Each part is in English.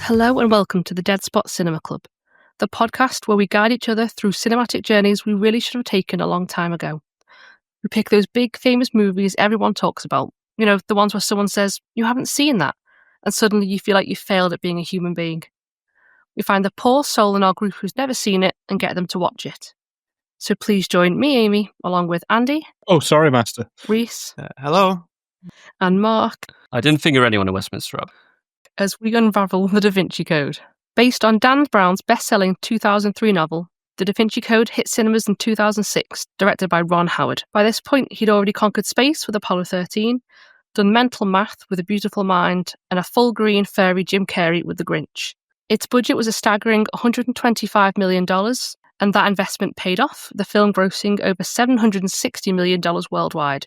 Hello and welcome to the Dead Spot Cinema Club, the podcast where we guide each other through cinematic journeys we really should have taken a long time ago. We pick those big famous movies everyone talks about, the ones where someone says, "You haven't seen that," and suddenly you feel like you failed at being a human being. We find the poor soul in our group who's never seen it and get them to watch it. So please join me, Amy, along with Andy. Oh, sorry, Master. Reese. Hello. And Mark. I didn't finger anyone in Westminster up. As we unravel the Da Vinci Code. Based on Dan Brown's best-selling 2003 novel, The Da Vinci Code hit cinemas in 2006, directed by Ron Howard. By this point, he'd already conquered space with Apollo 13, done mental math with A Beautiful Mind, and a full green furry Jim Carrey with The Grinch. Its budget was a staggering $125 million, and that investment paid off, the film grossing over $760 million worldwide,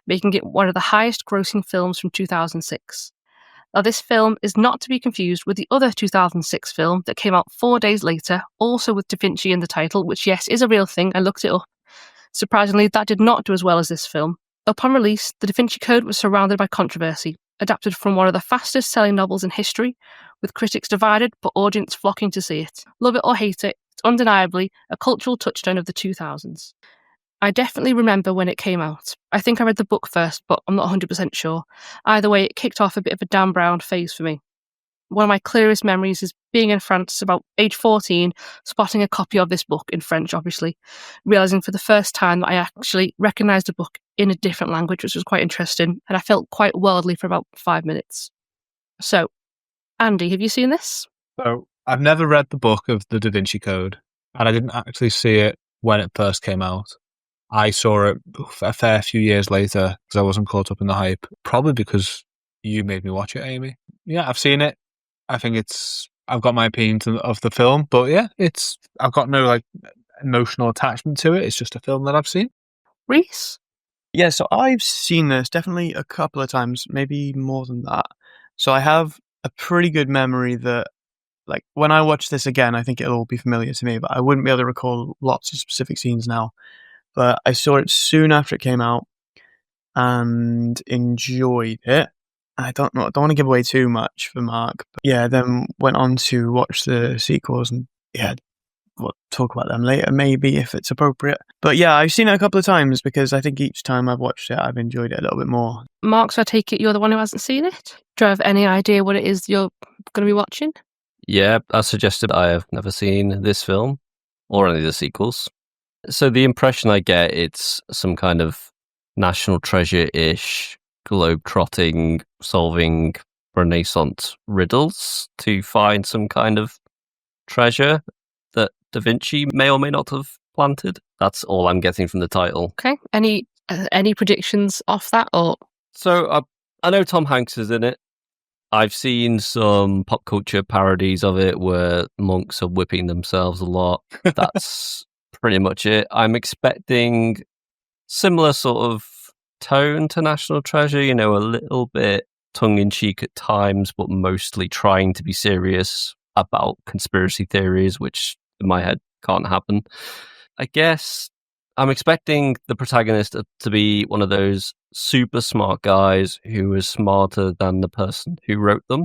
making it one of the highest-grossing films from 2006. Now, this film is not to be confused with the other 2006 film that came out 4 days later, also with Da Vinci in the title, which, yes, is a real thing. I looked it up. Surprisingly, that did not do as well as this film. Upon release, The Da Vinci Code was surrounded by controversy, adapted from one of the fastest-selling novels in history, with critics divided but audience flocking to see it. Love it or hate it, it's undeniably a cultural touchstone of the 2000s. I definitely remember when it came out. I think I read the book first, but I'm not 100% sure. Either way, it kicked off a bit of a Dan Brown phase for me. One of my clearest memories is being in France about age 14, spotting a copy of this book in French, obviously, realising for the first time that I actually recognised a book in a different language, which was quite interesting, and I felt quite worldly for about 5 minutes. So, Andy, have you seen this? So, I've never read the book of the Da Vinci Code, and I didn't actually see it when it first came out. I saw it a fair few years later because I wasn't caught up in the hype. Probably because you made me watch it, Amy. Yeah, I've seen it. I think I've got my opinion of the film, but yeah, I've got no emotional attachment to it. It's just a film that I've seen. Reese? Yeah, so I've seen this definitely a couple of times, maybe more than that. So I have a pretty good memory that, when I watch this again, I think it'll all be familiar to me, but I wouldn't be able to recall lots of specific scenes now. But I saw it soon after it came out and enjoyed it. I don't want to give away too much for Mark. But yeah, then went on to watch the sequels and we'll talk about them later, maybe, if it's appropriate. But yeah, I've seen it a couple of times because I think each time I've watched it, I've enjoyed it a little bit more. Mark, so I take it you're the one who hasn't seen it? Do you have any idea what it is you're going to be watching? Yeah, as suggested, I have never seen this film or any of the sequels. So the impression I get, it's some kind of national treasure-ish, globe-trotting, solving Renaissance riddles to find some kind of treasure that Da Vinci may or may not have planted. That's all I'm getting from the title. Okay. Any predictions off that? Or So I know Tom Hanks is in it. I've seen some pop culture parodies of it where monks are whipping themselves a lot. That's pretty much it. I'm expecting similar sort of tone to National Treasure, a little bit tongue-in-cheek at times, but mostly trying to be serious about conspiracy theories, which in my head can't happen. I guess I'm expecting the protagonist to be one of those super smart guys who is smarter than the person who wrote them.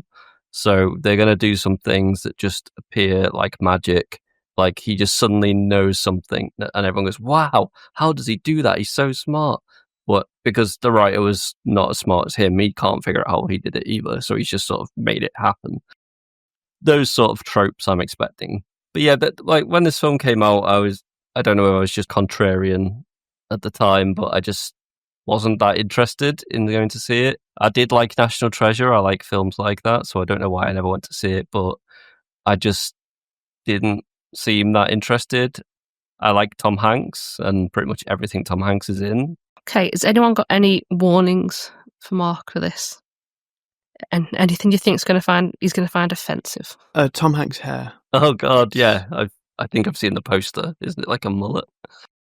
So they're going to do some things that just appear like magic. Like he just suddenly knows something and everyone goes, wow, how does he do that? He's so smart. But because the writer was not as smart as him, he can't figure out how he did it either. So he's just sort of made it happen. Those sort of tropes I'm expecting. But yeah, when this film came out, I don't know if I was just contrarian at the time, but I just wasn't that interested in going to see it. I did like National Treasure. I like films like that. So I don't know why I never went to see it, but I just didn't seem that interested. I like Tom Hanks and pretty much everything Tom Hanks is in. Okay, has anyone got any warnings for Mark for this? And anything you think he's going to find offensive? Tom Hanks' hair. Oh God, yeah. I think I've seen the poster. Isn't it like a mullet?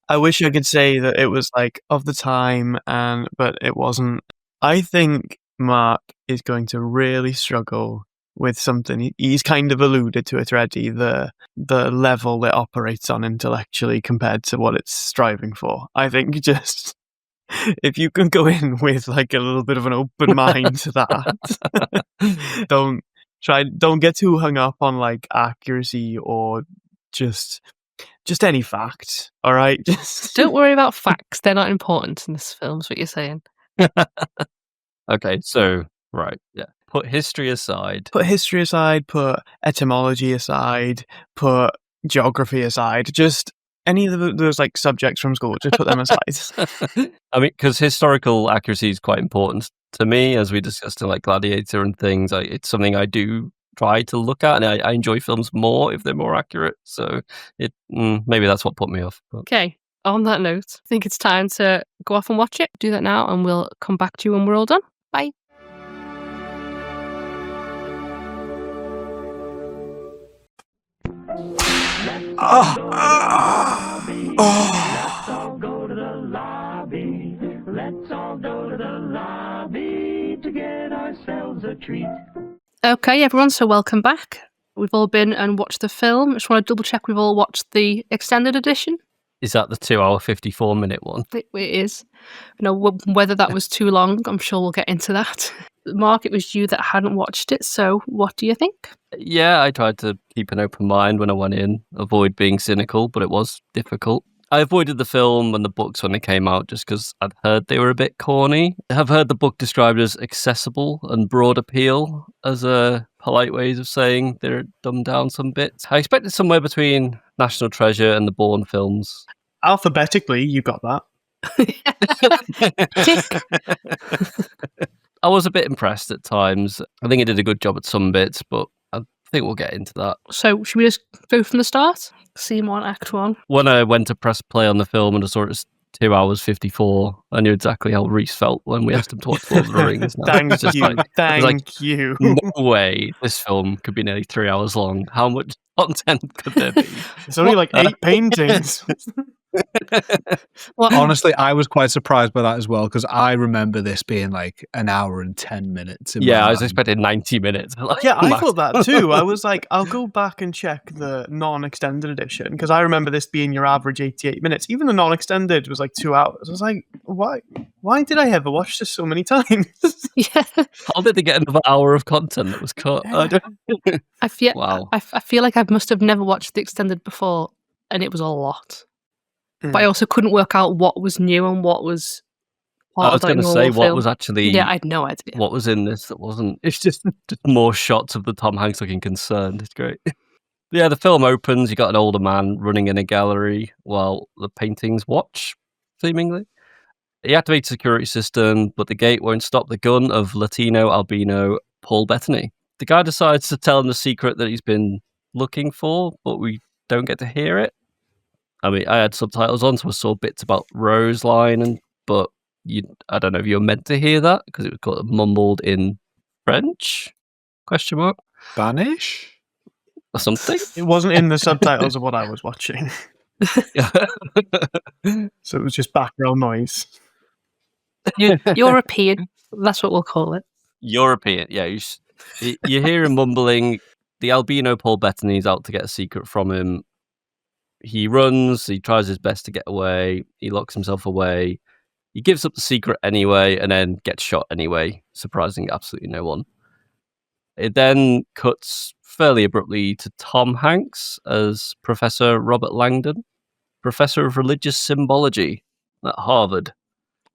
I wish I could say that it was of the time, but it wasn't. I think Mark is going to really struggle with something. He's kind of alluded to it already, the level it operates on intellectually compared to what it's striving for. I think just if you can go in with a little bit of an open mind to that, don't don't get too hung up on like accuracy or just any fact. All right, just Don't worry about facts; they're not important in this film. Is what you're saying? Okay, so right, yeah. Put history aside. put history aside, put etymology aside, put geography aside. Just any of those like subjects from school. Just put them aside. I mean, because historical accuracy is quite important to me, as we discussed in like Gladiator and things. It's something I do try to look at, and I enjoy films more if they're more accurate. So maybe that's what put me off. But. Okay. On that note, I think it's time to go off and watch it. Do that now, and we'll come back to you when we're all done. Bye. Okay, everyone, so welcome back. We've all been and watched the film. I just want to double check we've all watched the extended edition. Is that the 2-hour 54-minute one? It is. Whether that was too long, I'm sure we'll get into that. Mark, it was you that hadn't watched it, so what do you think? Yeah, I tried to keep an open mind when I went in, avoid being cynical, but it was difficult. I avoided the film and the books when they came out just because I'd heard they were a bit corny. I've heard the book described as accessible and broad appeal as a polite ways of saying they're dumbed down some bits. I expected somewhere between National Treasure and the Bourne films. Alphabetically, you got that. Tick. I was a bit impressed at times. I think it did a good job at some bits, but I think we'll get into that. So, should we just go from the start? Scene 1, Act 1. When I went to press play on the film and I saw it was 2 hours 54, I knew exactly how Reese felt when we asked him to watch Lord of the Rings. Thank you. No way this film could be nearly 3 hours long. How much content could there be? It's only like 8 paintings. Well, Honestly, I was quite surprised by that as well, because I remember this being like an hour and 10 minutes. Yeah, I was expecting 90 minutes. Yeah, I thought that too. I was like, I'll go back and check the non-extended edition, because I remember this being your average 88 minutes. Even the non-extended was like 2 hours. I was like, why did I ever watch this so many times? yeah. How did they get another hour of content that was cut? I feel, Wow. I feel like I must have never watched the extended before, and it was a lot. But I also couldn't work out what was new and what was part I was of like going to normal say what film. was actually. Yeah, I had no idea. What was in this that wasn't. It's just more shots of the Tom Hanks looking concerned. It's great. Yeah, the film opens. You got an older man running in a gallery while the paintings watch, seemingly. He activates the security system, but the gate won't stop the gun of Latino albino Paul Bettany. The guy decides to tell him the secret that he's been looking for, but we don't get to hear it. I mean, I had subtitles on, so I saw bits about Rose line, but I don't know if you're meant to hear that because it was called mumbled in French? Question mark? Spanish? Or something? It wasn't in the subtitles of what I was watching. So it was just background noise. European. That's what we'll call it. European, yeah. You hear him mumbling. The albino Paul Bettany's out to get a secret from him. He runs, he tries his best to get away, he locks himself away, he gives up the secret anyway, and then gets shot anyway, surprising absolutely no one. It then cuts fairly abruptly to Tom Hanks as Professor Robert Langdon, Professor of Religious Symbology at Harvard.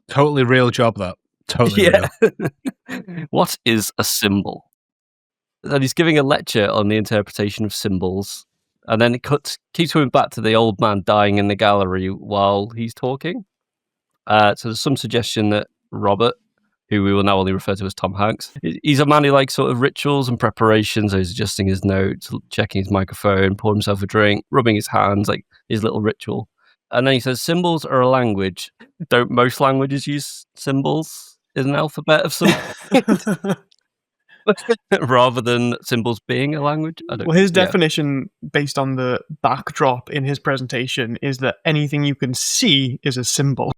Totally real job, that. Totally real. What is a symbol? And he's giving a lecture on the interpretation of symbols. And then it keeps coming back to the old man dying in the gallery while he's talking. So there's some suggestion that Robert, who we will now only refer to as Tom Hanks, he's a man who likes sort of rituals and preparations. So he's adjusting his notes, checking his microphone, pouring himself a drink, rubbing his hands, like his little ritual. And then he says, symbols are a language. Don't most languages use symbols in an alphabet of some rather than symbols being a language? Well, his definition, based on the backdrop in his presentation, is that anything you can see is a symbol.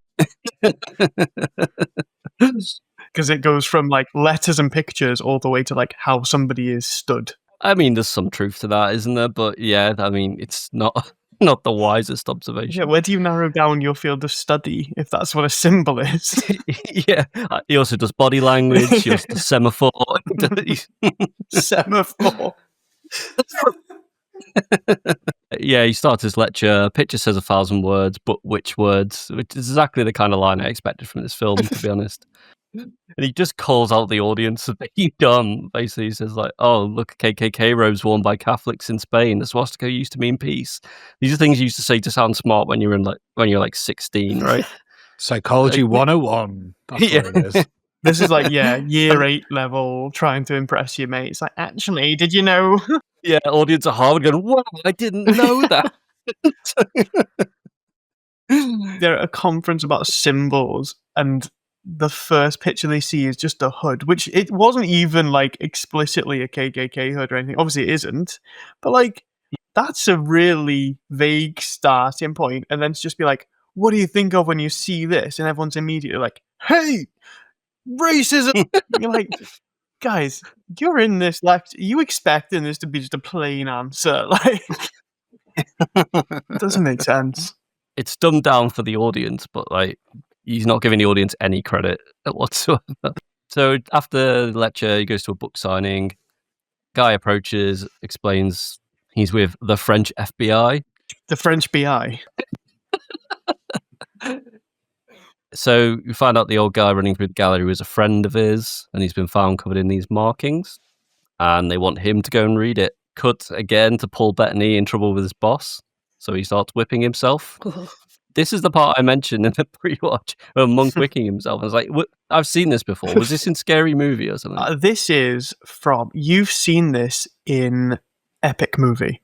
Because it goes from like letters and pictures all the way to like how somebody is stood. I mean, there's some truth to that, isn't there? But yeah, I mean, it's not Not the wisest observation. Yeah, where do you narrow down your field of study if that's what a symbol is? Yeah, he also does body language. He also does semaphore. Semaphore. Yeah, he starts his lecture. Picture says 1,000 words, but which words? Which is exactly the kind of line I expected from this film, to be honest. And he just calls out the audience for being dumb. Basically, he says like, "Oh, look, KKK robes worn by Catholics in Spain. The swastika used to mean peace." These are things you used to say to sound smart when you're 16, right? Psychology 101. That's what it is. This is like, year 8 level, trying to impress your mate. It's like, actually, did you know? Yeah, audience at Harvard going, "Wow, I didn't know that." They're at a conference about symbols, and the first picture they see is just a hood, which it wasn't even like explicitly a KKK hood or anything. Obviously, it isn't, but like that's a really vague starting point. And then to just be like, "What do you think of when you see this?" And everyone's immediately like, "Hey, racism!" You're like, guys, you're in this lecture. You expecting this to be just a plain answer? Like, it doesn't make sense. It's dumbed down for the audience, but like he's not giving the audience any credit whatsoever. So after the lecture, he goes to a book signing. Guy approaches, explains he's with the French FBI. The French BI. So you find out the old guy running through the gallery was a friend of his, and he's been found covered in these markings. And they want him to go and read it. Cut again to Paul Bettany in trouble with his boss. So he starts whipping himself. This is the part I mentioned in the pre-watch, where Monk whipping himself. I was like, I've seen this before. Was this in Scary Movie or something? This is from... You've seen this in Epic Movie.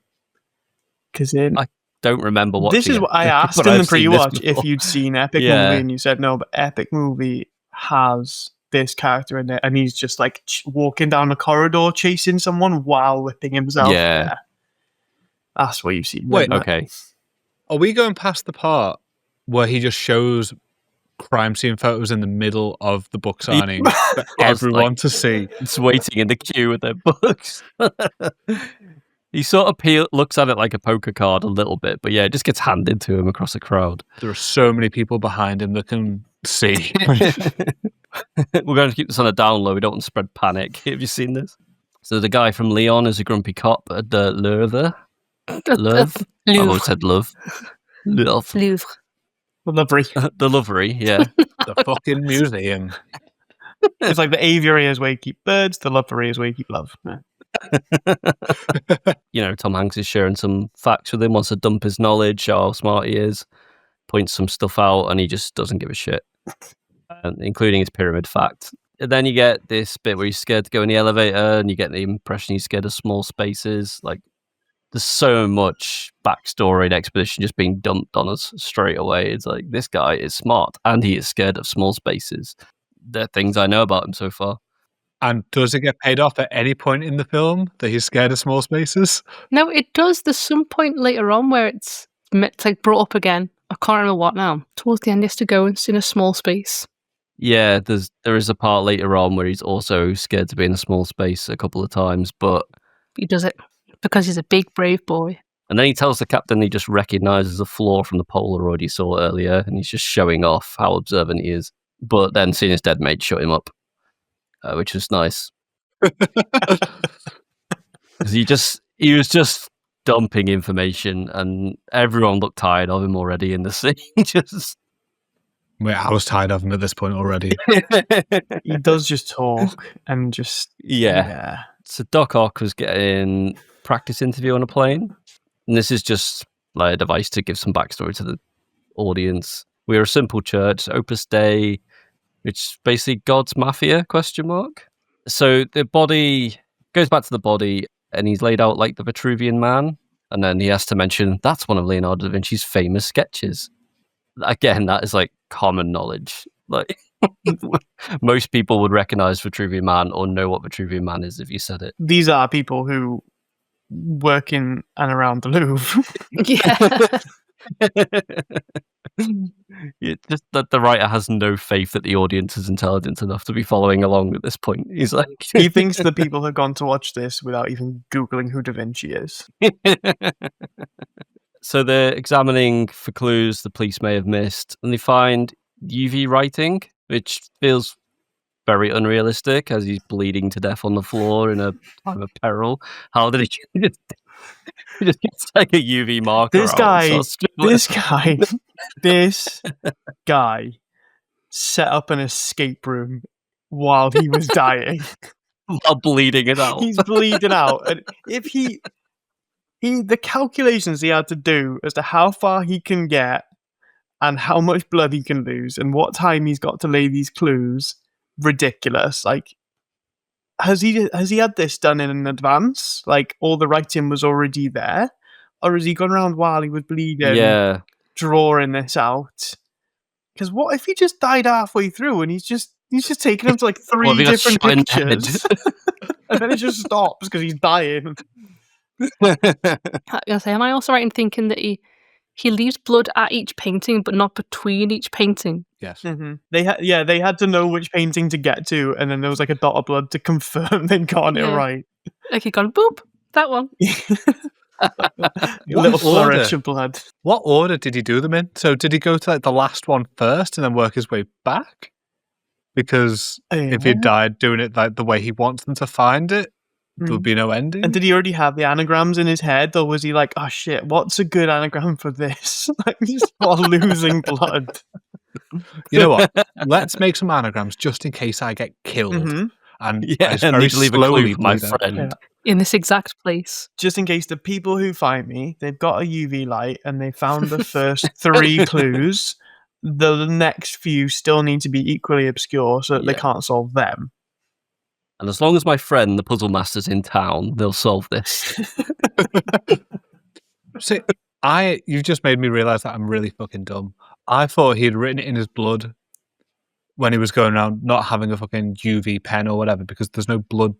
Because I don't remember watching This is what I asked in the pre-watch if you'd seen Epic Movie, and you said no, but Epic Movie has this character in it, and he's just like walking down a corridor chasing someone while whipping himself. Yeah. That's what you've seen. Wait, okay. Are we going past the part where he just shows crime scene photos in the middle of the book signing for everyone to see? It's waiting in the queue with their books. He sort of looks at it like a poker card a little bit, but yeah, it just gets handed to him across a crowd. There are so many people behind him that can see. We're going to keep this on a down low. We don't want to spread panic. Have you seen this? So the guy from Leon is a grumpy cop at the Louvre. Louvre? I always said love. Louvre. The Louvre. The Louvre, yeah. The fucking museum. It's like the aviary is where you keep birds, the Louvre is where you keep love. Yeah. Tom Hanks is sharing some facts with him, wants to dump his knowledge, show how smart he is, points some stuff out, and he just doesn't give a shit, including his pyramid fact. And then you get this bit where he's scared to go in the elevator, and you get the impression he's scared of small spaces. Like, there's so much backstory and exposition just being dumped on us straight away. It's like, this guy is smart, and he is scared of small spaces. They're things I know about him so far. And does it get paid off at any point in the film that he's scared of small spaces? No, it does. There's some point later on where it's like brought up again. I can't remember what now. Towards the end, he has to go and sit in a small space. Yeah, there is a part later on where he's also scared to be in a small space a couple of times, but he does it because he's a big, brave boy. And then he tells the captain he just recognises a flaw from the Polaroid he saw earlier, and he's just showing off how observant he is. But then seeing his dead mate shut him up, which was nice. He was just dumping information, and everyone looked tired of him already in the scene. Wait, I was tired of him at this point already. He does just talk and just... Yeah. So Doc Ock was getting practice interview on a plane, and this is just like a device to give some backstory to the audience. We're a simple church, Opus Dei, which is basically God's mafia, ? So the body goes back to the body, and he's laid out like the Vitruvian Man, and then he has to mention that's one of Leonardo da Vinci's famous sketches. Again, that is like common knowledge. Like most people would recognize Vitruvian Man or know what Vitruvian Man is if you said it. These are people who work in and around the Louvre. Yeah, just that the writer has no faith that the audience is intelligent enough to be following along at this point. He's like, he thinks the people have gone to watch this without even Googling who Da Vinci is. So they're examining for clues the police may have missed, and they find UV writing, which feels very unrealistic as he's bleeding to death on the floor in a time of peril. How did he just take a UV marker This out guy, and start scribbling? this guy set up an escape room while he was dying. While bleeding it out. He's bleeding out. And if the calculations he had to do as to how far he can get and how much blood he can lose and what time he's got to lay these clues, ridiculous. Like, has he had this done in advance? Like, all the writing was already there? Or has he gone around while he was bleeding, drawing this out? Because what if he just died halfway through and he's just taking him to like 3 different pictures, and then it just stops because he's dying? I was gonna say, am I also right in thinking that he leaves blood at each painting, but not between each painting? Yes. Mm-hmm. They had to know which painting to get to, and then there was like a dot of blood to confirm they'd gotten it right. Like he'd gone, boop, that one. A little flourish of blood. What order did he do them in? So did he go to like the last one first and then work his way back? Because if he died doing it like the way he wants them to find it, there would be no ending. And did he already have the anagrams in his head, or was he like, oh shit, what's a good anagram for this? Like, just while losing blood. You know what? Let's make some anagrams just in case I get killed. Mm-hmm. And I just very slowly my friend. In this exact place. Just in case the people who find me, they've got a UV light and they found the first 3 clues. The next few still need to be equally obscure so that they can't solve them. And as long as my friend, the puzzle master's in town, they'll solve this. See, you've just made me realise that I'm really fucking dumb. I thought he'd written it in his blood when he was going around not having a fucking UV pen or whatever, because there's no blood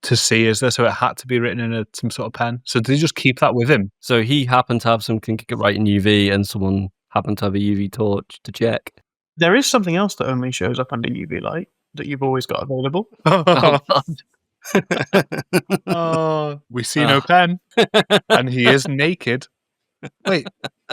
to see, is there? So it had to be written in some sort of pen. So did he just keep that with him? So he happened to have something to write in UV, and someone happened to have a UV torch to check. There is something else that only shows up under UV light that you've always got available. We see no pen, and he is naked. Wait,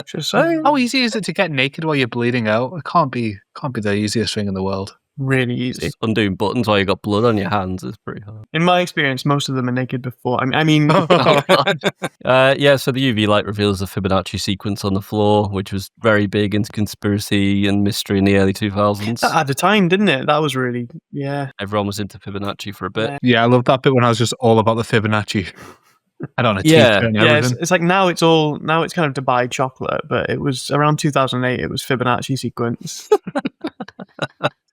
just saying. How easy is it to get naked while you're bleeding out? It can't be the easiest thing in the world. Really easy. Just undoing buttons while you got blood on your hands is pretty hard. In my experience, most of them are naked before. I mean, so the UV light reveals the Fibonacci sequence on the floor, which was very big into conspiracy and mystery in the early 2000s. At the time, didn't it? That was really, Everyone was into Fibonacci for a bit. Yeah, I love that bit when I was just all about the Fibonacci. I don't know. It's like now it's kind of Dubai chocolate, but it was around 2008. It was Fibonacci sequence.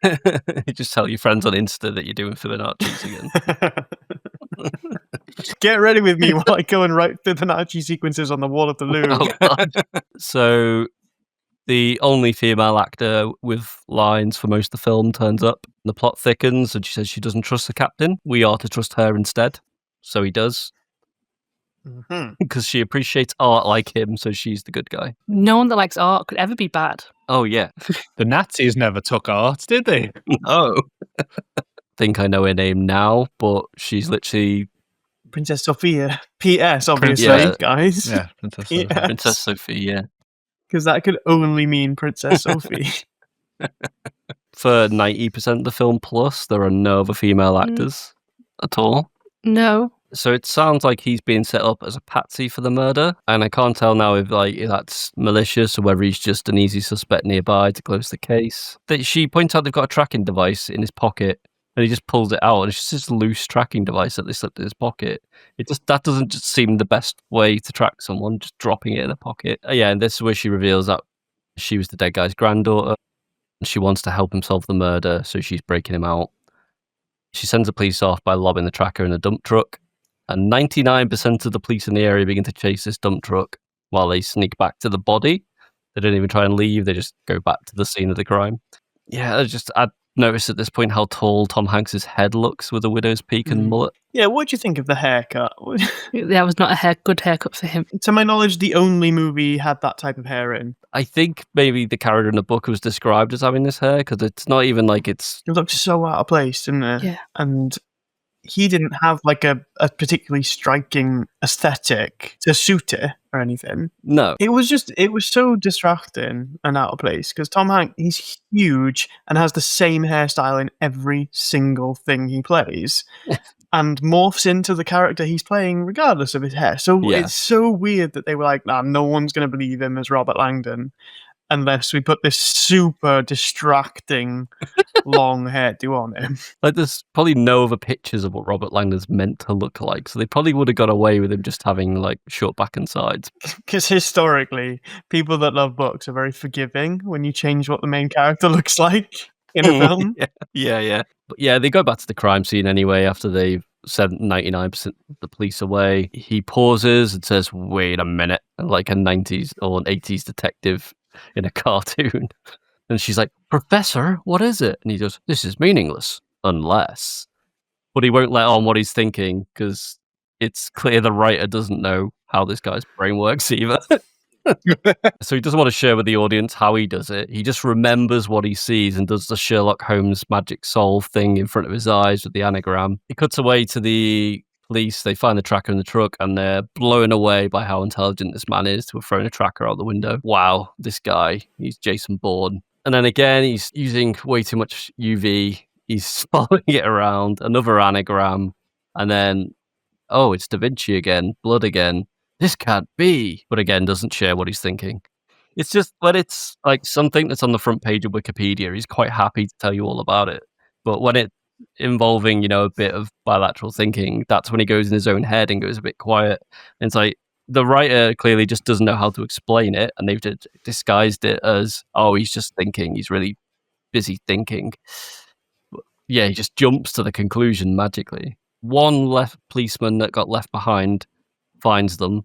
You just tell your friends on Insta that you're doing Fibonacci's again. Get ready with me while I go and write Fibonacci sequences on the wall of the Louvre. So the only female actor with lines for most of the film turns up. The plot thickens and she says she doesn't trust the captain. We are to trust her instead. So he does. Because she appreciates art like him, so she's the good guy. No one that likes art could ever be bad. Oh, yeah. The Nazis never took art, did they? No. I think I know her name now, but she's literally... Princess Sophia. P.S., obviously, guys. Yeah, Princess Sophia. Yes. Princess Sophia. Because that could only mean Princess Sophie. For 90% of the film plus, there are no other female actors at all. No. So it sounds like he's being set up as a patsy for the murder, and I can't tell now if that's malicious or whether he's just an easy suspect nearby to close the case. She points out they've got a tracking device in his pocket, and he just pulls it out, and it's just a loose tracking device that they slipped in his pocket. That doesn't just seem the best way to track someone, just dropping it in a pocket. And this is where she reveals that she was the dead guy's granddaughter, and she wants to help him solve the murder, so she's breaking him out. She sends the police off by lobbing the tracker in a dump truck. And 99% of the police in the area begin to chase this dump truck while they sneak back to the body. They don't even try and leave. They just go back to the scene of the crime. Yeah, I'd noticed at this point how tall Tom Hanks's head looks with a widow's peak and mullet. Yeah, what do you think of the haircut? That was not a good haircut for him. To my knowledge, the only movie had that type of hair in. I think maybe the character in the book was described as having this hair, because it's not even like it's... It looked so out of place, didn't it? Yeah. And he didn't have like a particularly striking aesthetic to suit it. or anything. No. It was so distracting and out of place because Tom Hanks, he's huge and has the same hairstyle in every single thing he plays and morphs into the character he's playing regardless of his hair. So Yeah. it's so weird that they were like, nah, no one's going to believe him as Robert Langdon unless we put this super distracting long hairdo on him. Like, there's probably no other pictures of what Robert Langdon's meant to look like, so they probably would have got away with him just having, like, short back and sides. Because historically, people that love books are very forgiving when you change what the main character looks like in a film. Yeah. But yeah, they go back to the crime scene anyway after they've sent 99% of the police away. He pauses and says, "Wait a minute," like a 90s or an 80s detective in a cartoon. And she's like, "Professor, what is it?" And he goes, "This is meaningless, unless..." But he won't let on what he's thinking because it's clear the writer doesn't know how this guy's brain works either. So he doesn't want to share with the audience how he does it. He just remembers what he sees and does the Sherlock Holmes magic solve thing in front of his eyes with the anagram. He cuts away to the police. They find the tracker in the truck and they're blown away by how intelligent this man is to have thrown a tracker out the window. Wow, this guy, he's Jason Bourne. And then again, he's using way too much UV. He's following it around, another anagram, and then, oh, it's Da Vinci again, blood again. This can't be. But again, doesn't share what he's thinking. It's just when it's like something that's on the front page of Wikipedia, he's quite happy to tell you all about it. But when it's involving, you know, a bit of bilateral thinking, that's when he goes in his own head and goes a bit quiet. And it's like the writer clearly just doesn't know how to explain it, and they've disguised it as, oh, he's just thinking. He's really busy thinking. But yeah, he just jumps to the conclusion magically. One policeman that got left behind finds them.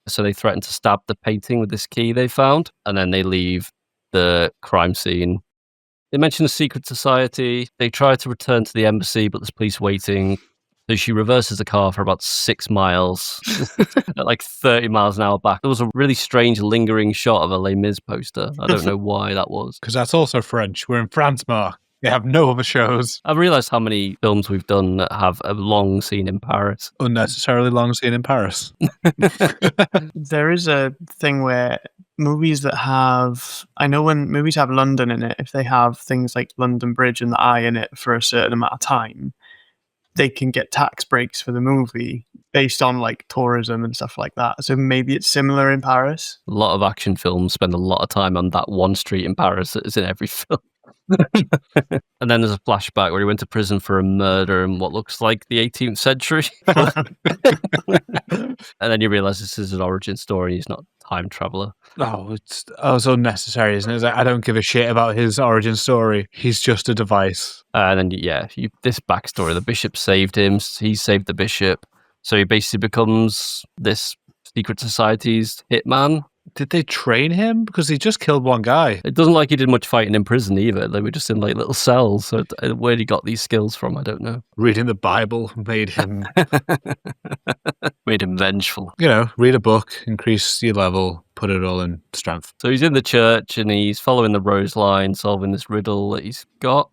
So they threaten to stab the painting with this key they found, and then they leave the crime scene. They mention a secret society. They try to return to the embassy, but there's police waiting. So she reverses the car for about 6 miles at like 30 miles an hour back. There was a really strange lingering shot of a Les Mis poster. I don't know why that was. Because that's also French. We're in France, Mark. They have no other shows. I've realised how many films we've done that have a long scene in Paris. Unnecessarily long scene in Paris. There is a thing where movies that have... I know when movies have London in it, if they have things like London Bridge and the Eye in it for a certain amount of time, they can get tax breaks for the movie based on like tourism and stuff like that. So maybe it's similar in Paris. A lot of action films spend a lot of time on that one street in Paris that is in every film. And then there's a flashback where he went to prison for a murder in what looks like the 18th century. And then you realise this is an origin story. He's not a time traveller. Oh, it's unnecessary, isn't it? It's like, I don't give a shit about his origin story. He's just a device. And then, yeah, this backstory, the bishop saved him. He saved the bishop. So he basically becomes this secret society's hitman. Did they train him? Because he just killed one guy. It doesn't like he did much fighting in prison either. They were just in like little cells. So where he got these skills from, I don't know. Reading the Bible made him... Made him vengeful. You know, read a book, increase your level, put it all in strength. So he's in the church and he's following the rose line, solving this riddle that he's got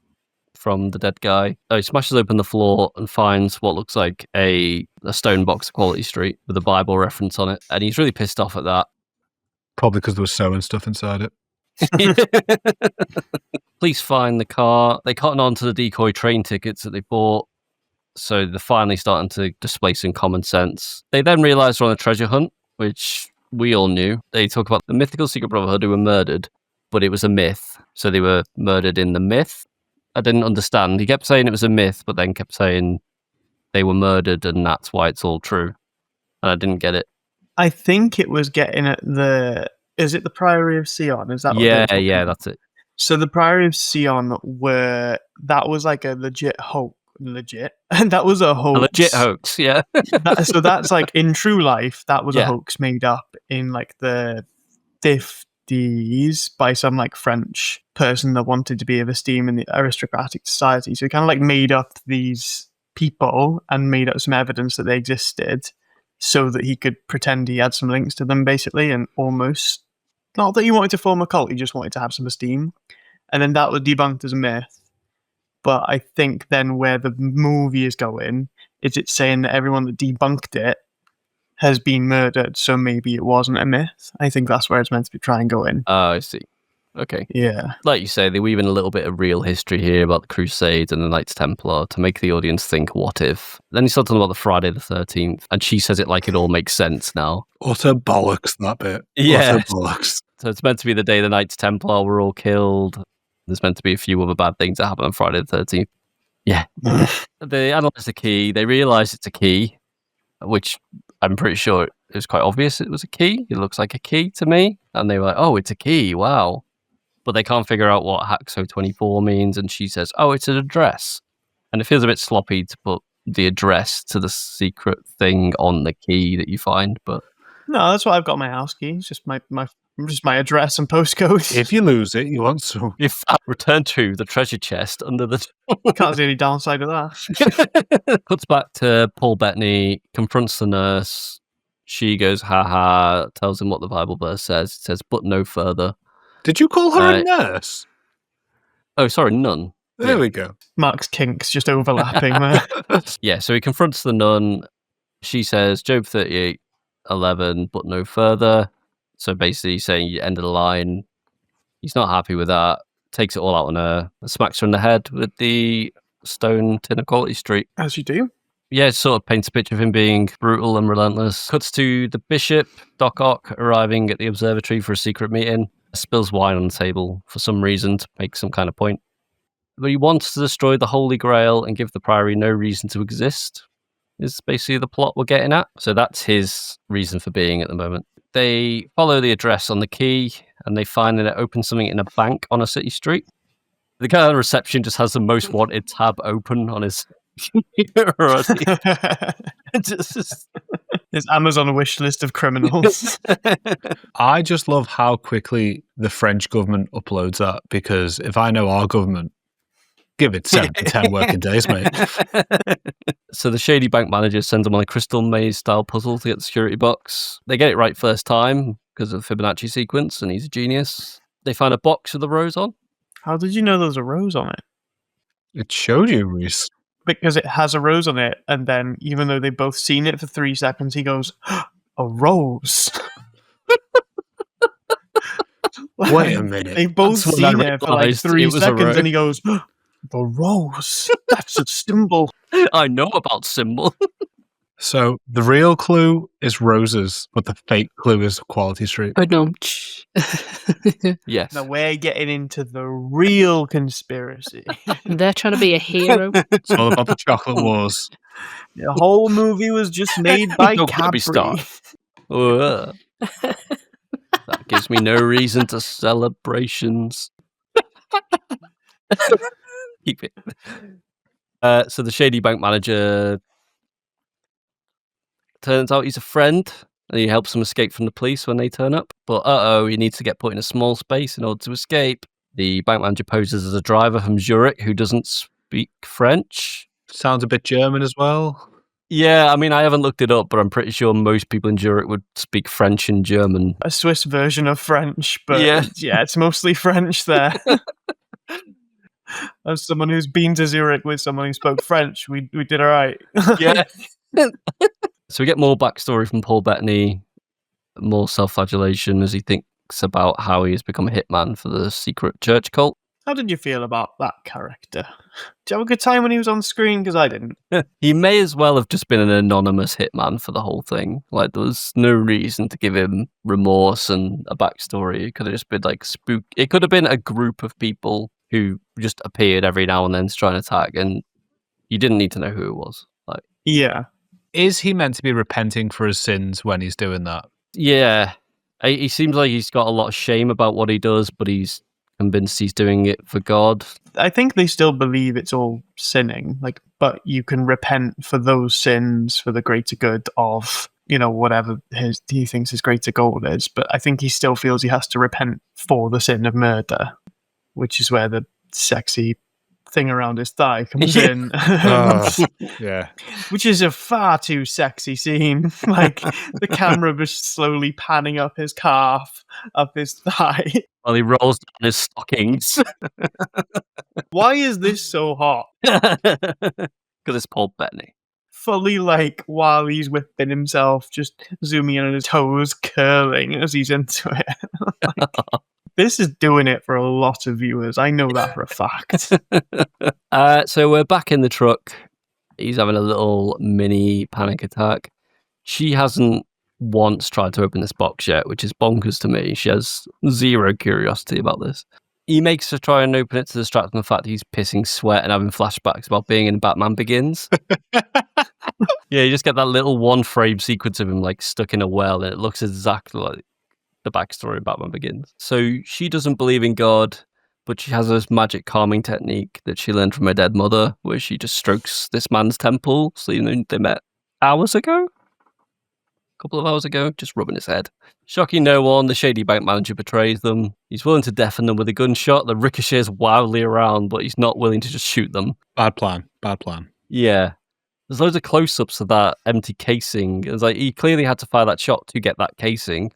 from the dead guy. He smashes open the floor and finds what looks like a stone box of Quality Street with a Bible reference on it. And he's really pissed off at that. Probably because there was sewing stuff inside it. Police find the car. They cotton on to the decoy train tickets that they bought. So they're finally starting to display some common sense. They then realise they're on a treasure hunt, which we all knew. They talk about the mythical secret brotherhood who were murdered, but it was a myth. So they were murdered in the myth. I didn't understand. He kept saying it was a myth, but then kept saying they were murdered and that's why it's all true. And I didn't get it. I think it was getting at the... Is it the Priory of Sion? Is that what Yeah, that's it. So the Priory of Sion that was like a legit hoax. And that was a hoax. A legit hoax, yeah. So that's like in true life, that was Yeah. a hoax made up in like the 50s by some like French person that wanted to be of esteem in the aristocratic society. So he kind of like made up these people and made up some evidence that they existed so that he could pretend he had some links to them basically, and almost, not that he wanted to form a cult, he just wanted to have some esteem. And then that was debunked as a myth. But I think then where the movie is going is it's saying that everyone that debunked it has been murdered, so maybe it wasn't a myth. I think that's where it's meant to be try and go in. Oh, I see. Okay. Yeah. Like you say, they weave in a little bit of real history here about the Crusades and the Knights Templar to make the audience think, what if? Then he's talking about the Friday the 13th, and she says it like it all makes sense now. Utter bollocks, that bit. Yeah. Utter bollocks. So it's meant to be the day the Knights Templar were all killed. There's meant to be a few other bad things that happen on Friday the 13th. Yeah. They analyze the key. They realize it's a key, which I'm pretty sure it was quite obvious it was a key. It looks like a key to me. And they were like, oh, it's a key. Wow. But they can't figure out what Haxo 24 means. And she says, oh, it's an address. And it feels a bit sloppy to put the address to the secret thing on the key that you find. But no, that's why I've got my house key. It's just my address and postcode. If you lose it, you want some. if I return to the treasure chest under the Can't see any downside of that. Cuts back to Paul Bettany, confronts the nurse. She goes, ha, tells him what the Bible verse says. It says, but no further. Did you call her a nurse? Oh, sorry, nun. There we go. Mark's kinks just overlapping there. Yeah, so he confronts the nun. She says, Job 38:11, but no further. So basically saying, end of the line. He's not happy with that. Takes it all out on her. Smacks her in the head with the stone tin of Quality Street. As you do. Yeah, it sort of paints a picture of him being brutal and relentless. Cuts to the bishop, Doc Ock, arriving at the observatory for a secret meeting. Spills wine on the table for some reason to make some kind of point. But he wants to destroy the Holy Grail and give the Priory no reason to exist, is basically the plot we're getting at. So that's his reason for being at the moment. They follow the address on the key, and they find that it opens something in a bank on a city street. The guy on reception just has the most wanted tab open on his computer already. His Amazon wish list of criminals. I just love how quickly the French government uploads that, because if I know our government, give it 7 to 10 working days, mate. So the shady bank manager sends them on a crystal maze style puzzle to get the security box. They get it right first time because of the Fibonacci sequence, and he's a genius. They find a box with a rose on. How did you know there was a rose on it? It showed you, Reese. Because it has a rose on it, and then even though they've both seen it for 3 seconds, he goes, a rose. Wait a minute. They've both That's when I seen it for like realised 3 it was a seconds, rose. and he goes, the rose. That's a symbol. I know about symbol. So the real clue is roses, but the fake clue is Quality Street. Oh no. Yes. Now we're getting into the real conspiracy. They're trying to be a hero. It's all about the chocolate wars. The whole movie was just made by Don't get me Cadbury. started. That gives me no reason to celebrations. Keep it. So the shady bank manager, turns out he's a friend, and he helps them escape from the police when they turn up. But he needs to get put in a small space in order to escape. The bank manager poses as a driver from Zurich who doesn't speak French. Sounds a bit German as well. Yeah, I mean, I haven't looked it up, but I'm pretty sure most people in Zurich would speak French and German. A Swiss version of French, but Yeah. it's mostly French there. As someone who's been to Zurich with someone who spoke French, we did all right. Yeah. So we get more backstory from Paul Bettany, more self-flagellation as he thinks about how he has become a hitman for the secret church cult. How did you feel about that character? Did you have a good time when he was on screen? Because I didn't. He may as well have just been an anonymous hitman for the whole thing. Like, there was no reason to give him remorse and a backstory. It could have just been like spook. It could have been a group of people who just appeared every now and then to try and attack, and you didn't need to know who it was. Like, Yeah. Is he meant to be repenting for his sins when he's doing that? yeah, he seems like he's got a lot of shame about what he does, but he's convinced he's doing it for God. I think they still believe it's all sinning, but you can repent for those sins for the greater good of, whatever he thinks his greater goal is. But I think he still feels he has to repent for the sin of murder, which is where the sexy thing around his thigh comes in. Yeah. Which is a far too sexy scene. Like, the camera was slowly panning up his calf, up his thigh. While he rolls down his stockings. Why is this so hot? Because it's Paul Bettany. fully like while he's whipping himself, just zooming in on his toes, curling as he's into it. Like, this is doing it for a lot of viewers. I know that for a fact. So we're back in the truck. He's having a little mini panic attack. She hasn't once tried to open this box yet, which is bonkers to me. She has zero curiosity about this. He makes her try and open it to distract from the fact he's pissing sweat and having flashbacks about being in Batman Begins. Yeah, you just get that little one frame sequence of him like stuck in a well, and it looks exactly like the backstory of Batman Begins. So she doesn't believe in God, but she has this magic calming technique that she learned from her dead mother, where she just strokes this man's temple. So they met hours ago? A couple of hours ago, just rubbing his head. Shocking no one, the shady bank manager betrays them. He's willing to deafen them with a gunshot that ricochets wildly around, but he's not willing to just shoot them. Bad plan. Bad plan. Yeah. There's loads of close-ups of that empty casing. It's like he clearly had to fire that shot to get that casing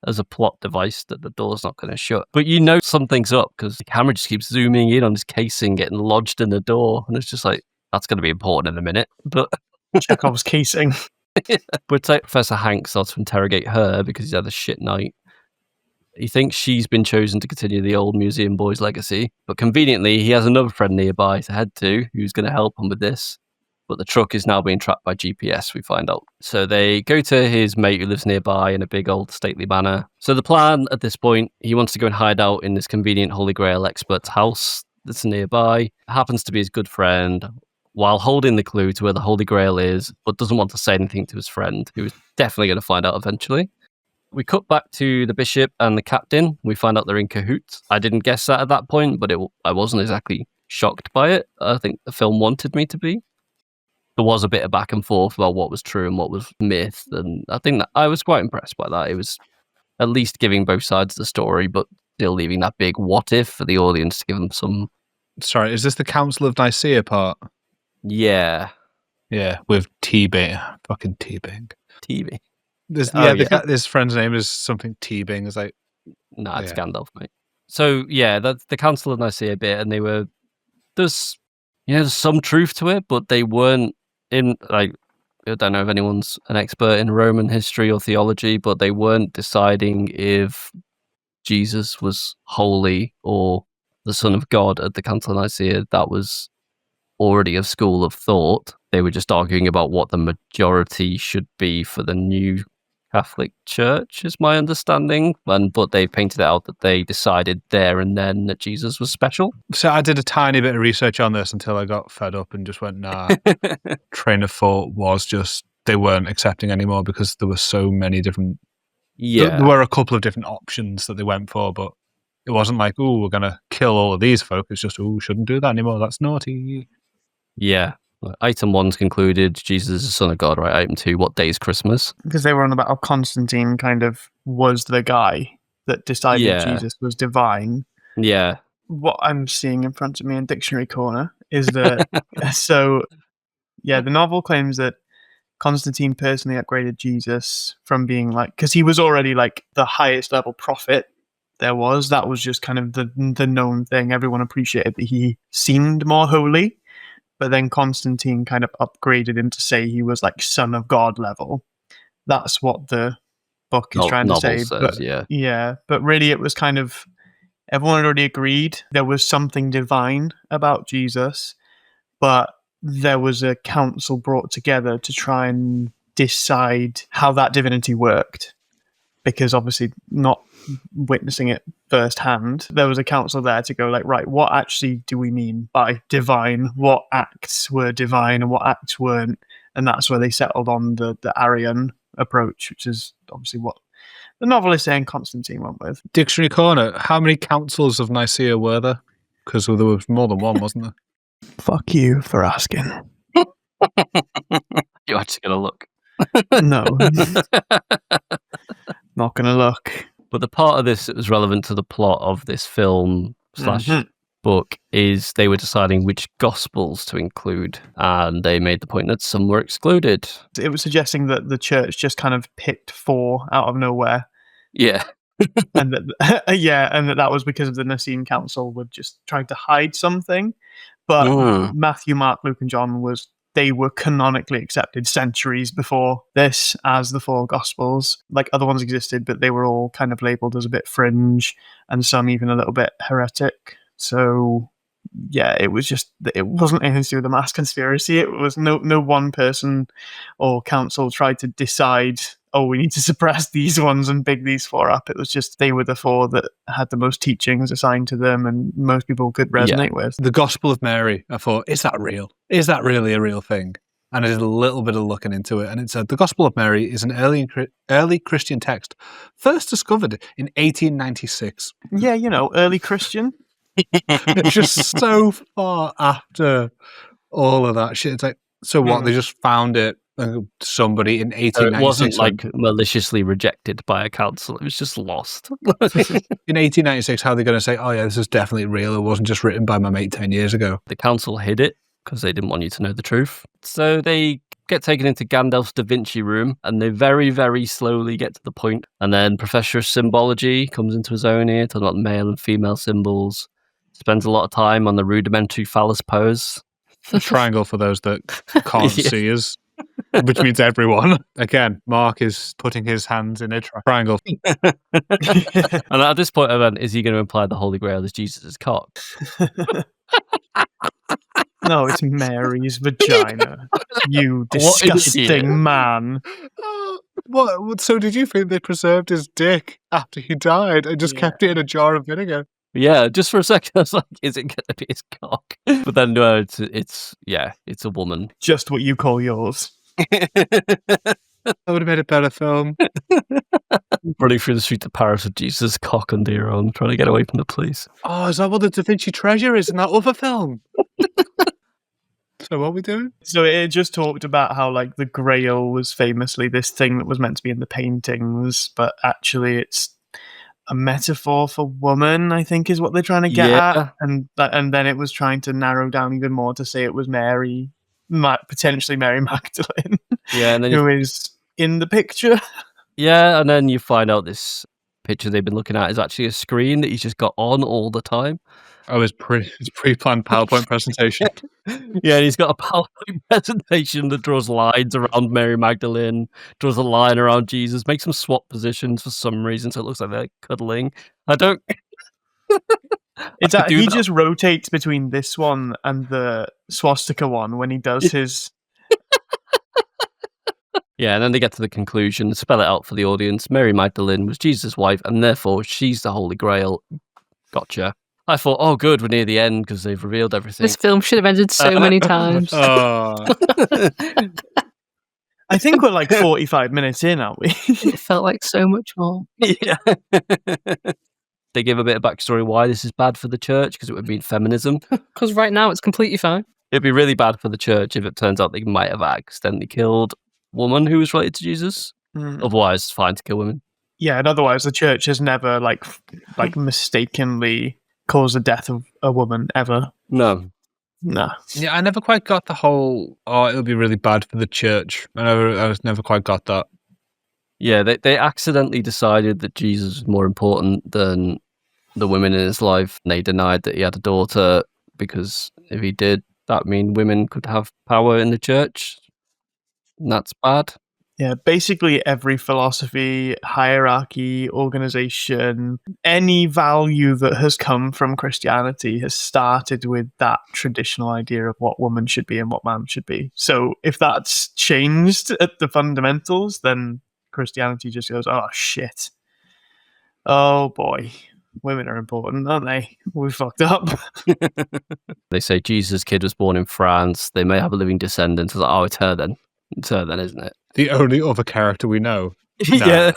as a plot device that the door's not going to shut. But you know something's up because the camera just keeps zooming in on this casing getting lodged in the door, and it's just like, that's going to be important in a minute. But Chekhov's casing. But Professor Hank starts to interrogate her because he's had a shit night. He thinks she's been chosen to continue the old museum boy's legacy, but conveniently he has another friend nearby to head to who's going to help him with this. But the truck is now being tracked by GPS, we find out. So they go to his mate who lives nearby in a big old stately manor. So the plan at this point, he wants to go and hide out in this convenient Holy Grail expert's house that's nearby. Happens to be his good friend, while holding the clue to where the Holy Grail is, but doesn't want to say anything to his friend, who is definitely going to find out eventually. We cut back to the bishop and the captain. We find out they're in cahoots. I didn't guess that at that point, but I wasn't exactly shocked by it. I think the film wanted me to be. There was a bit of back and forth about what was true and what was myth, and I think that I was quite impressed by that. It was at least giving both sides the story, but still leaving that big what if for the audience to give them some... Sorry, is this the Council of Nicaea part? Yeah. Yeah, with T-Bing. Fucking T-Bing. TV. This friend's name is something T-Bing. It's like... Nah, it's Gandalf, mate. So, yeah, that's the Council of Nicaea bit, and they were... There's some truth to it, but they weren't in, like, I don't know if anyone's an expert in Roman history or theology, but they weren't deciding if Jesus was holy or the Son of God at the Council of Nicaea. That was already a school of thought. They were just arguing about what the majority should be for the new Catholic Church, is my understanding. But they painted it out that they decided there and then that Jesus was special. So I did a tiny bit of research on this until I got fed up and just went, nah. Train of thought was just, they weren't accepting anymore because there were so many different... Yeah. There were a couple of different options that they went for, but it wasn't like, oh, we're going to kill all of these folk. It's just, oh, shouldn't do that anymore. That's naughty. Yeah. Item 1's concluded, Jesus is the Son of God, right? Item 2, what day is Christmas? Because they were on about how Constantine kind of was the guy that decided Jesus was divine. Yeah. What I'm seeing in front of me in Dictionary Corner is that... the novel claims that Constantine personally upgraded Jesus from being like... Because he was already like the highest level prophet there was. That was just kind of the known thing. Everyone appreciated that he seemed more holy. But then Constantine kind of upgraded him to say he was like Son of God level. That's what the book is trying to say. Says, but really it was kind of, everyone had already agreed there was something divine about Jesus, but there was a council brought together to try and decide how that divinity worked. Because obviously not witnessing it firsthand, there was a council there to go like, right, what actually do we mean by divine? What acts were divine and what acts weren't? And that's where they settled on the Arian approach, which is obviously what the novel is saying Constantine went with. Dictionary Corner, how many councils of Nicaea were there? Because there was more than one, wasn't there? Fuck you for asking. You're actually going to look. No. Not going to look. But the part of this that was relevant to the plot of this film / book is they were deciding which gospels to include, and they made the point that some were excluded. It was suggesting that the church just kind of picked 4 out of nowhere. Yeah. and that was because of the Nicene Council were just trying to hide something. But Matthew, Mark, Luke, and John was they were canonically accepted centuries before this as the four Gospels. Like, other ones existed, but they were all kind of labeled as a bit fringe, and some even a little bit heretic. So yeah, it wasn't anything to do with the mass conspiracy. It was no one person or council tried to decide, oh, we need to suppress these ones and big these four up. It was just they were the four that had the most teachings assigned to them and most people could resonate with. The Gospel of Mary, I thought, is that real? Is that really a real thing? And I did a little bit of looking into it, and it said the Gospel of Mary is an early Christian text, first discovered in 1896. Yeah, early Christian. It's just so far after all of that shit. It's like, so what? They just found it, somebody in 1896. It wasn't like maliciously rejected by a council. It was just lost. In 1896, how are they going to say, oh yeah, this is definitely real? It wasn't just written by my mate 10 years ago. The council hid it because they didn't want you to know the truth. So they get taken into Gandalf's Da Vinci room, and they very, very slowly get to the point. And then Professor of Symbology comes into his own here, talking about male and female symbols. Spends a lot of time on the rudimentary phallus pose. A triangle for those that can't see us, which means everyone. Again, Mark is putting his hands in a triangle. And at this point, then, is he going to imply the Holy Grail is Jesus' cock? No, it's Mary's vagina. You disgusting man. What? So did you think they preserved his dick after he died and just kept it in a jar of vinegar? Yeah, just for a second, I was like, is it going to be his cock? But then, no, it's a woman. Just what you call yours. That would have made a better film. Running through the streets of Paris with Jesus' cock under your arm, trying to get away from the police. Oh, is that what the Da Vinci Treasure is in that other film? So what are we doing? So it just talked about how, like, the Grail was famously this thing that was meant to be in the paintings, but actually it's a metaphor for woman, I think, is what they're trying to get at. And then it was trying to narrow down even more to say it was Mary, potentially Mary Magdalene, and then who is in the picture. Yeah, and then you find out this picture they've been looking at is actually a screen that he's just got on all the time. Oh, it's pre-planned PowerPoint presentation. Yeah, and he's got a PowerPoint presentation that draws lines around Mary Magdalene, draws a line around Jesus, makes them swap positions for some reason, so it looks like they're cuddling. I don't... He just rotates between this one and the swastika one when he does his... Yeah, and then they get to the conclusion, spell it out for the audience. Mary Magdalene was Jesus' wife, and therefore she's the Holy Grail. Gotcha. I thought, oh, good, we're near the end because they've revealed everything. This film should have ended so many times. Oh. I think we're like 45 minutes in, aren't we? It felt like so much more. Yeah. They give a bit of backstory why this is bad for the church, because it would mean feminism. Because right now it's completely fine. It'd be really bad for the church if it turns out they might have accidentally killed a woman who was related to Jesus. Otherwise, it's fine to kill women. Yeah, and otherwise the church has never like mistakenly caused the death of a woman ever. No. Yeah, I never quite got the whole, it'll be really bad for the church. I never quite got that. Yeah, they accidentally decided that Jesus was more important than the women in his life. And they denied that he had a daughter, because if he did, that mean women could have power in the church. And that's bad. Yeah, basically every philosophy, hierarchy, organization, any value that has come from Christianity has started with that traditional idea of what woman should be and what man should be. So if that's changed at the fundamentals, then Christianity just goes, oh shit. Oh boy. Women are important, aren't they? We fucked up. They say Jesus' kid was born in France. They may have a living descendant. It's like, oh, it's her then. It's her then, isn't it? The only other character we know. Yeah.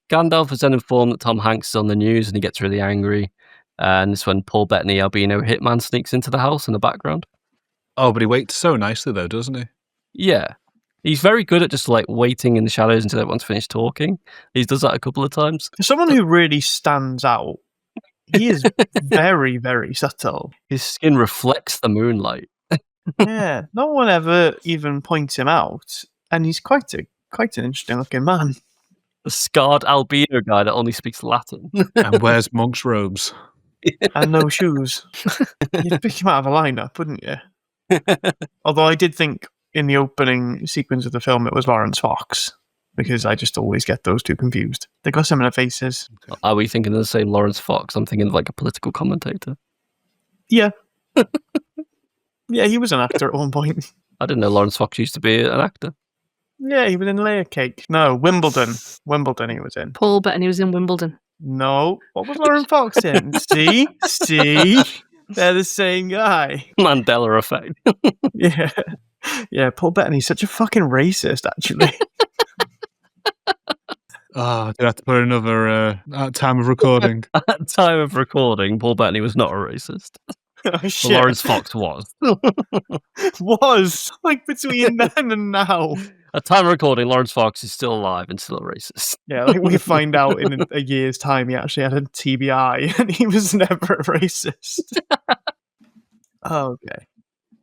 Gandalf is then informed that Tom Hanks is on the news, and he gets really angry. And it's when Paul Bettany albino hitman sneaks into the house in the background. Oh, but he waits so nicely though, doesn't he? Yeah. He's very good at just like waiting in the shadows until everyone's finished talking. He does that a couple of times. For someone who really stands out, he is very, very subtle. His skin reflects the moonlight. Yeah, no one ever even points him out, and he's quite an interesting looking man. The scarred albino guy that only speaks Latin and wears monk's robes and no shoes. You'd pick him out of a lineup, wouldn't you? Although I did think in the opening sequence of the film, it was Lawrence Fox, because I just always get those two confused. They got similar faces. Are we thinking of the same Lawrence Fox? I'm thinking of like a political commentator. Yeah. Yeah, he was an actor at one point. I didn't know Lawrence Fox used to be an actor. Yeah, he was in Layer Cake. No, Wimbledon. Wimbledon he was in. Paul Bettany was in Wimbledon. No. What was Lawrence Fox in? See? They're the same guy. Mandela effect. Yeah. Yeah, Paul Bettany's such a fucking racist, actually. Oh, did I have to put another at time of recording? At time of recording, Paul Bettany was not a racist. Oh, shit. But Lawrence Fox was. Was. Like, between then and now. At time of recording, Lawrence Fox is still alive and still a racist. Yeah, like we find out in a year's time he actually had a TBI and he was never a racist. Okay.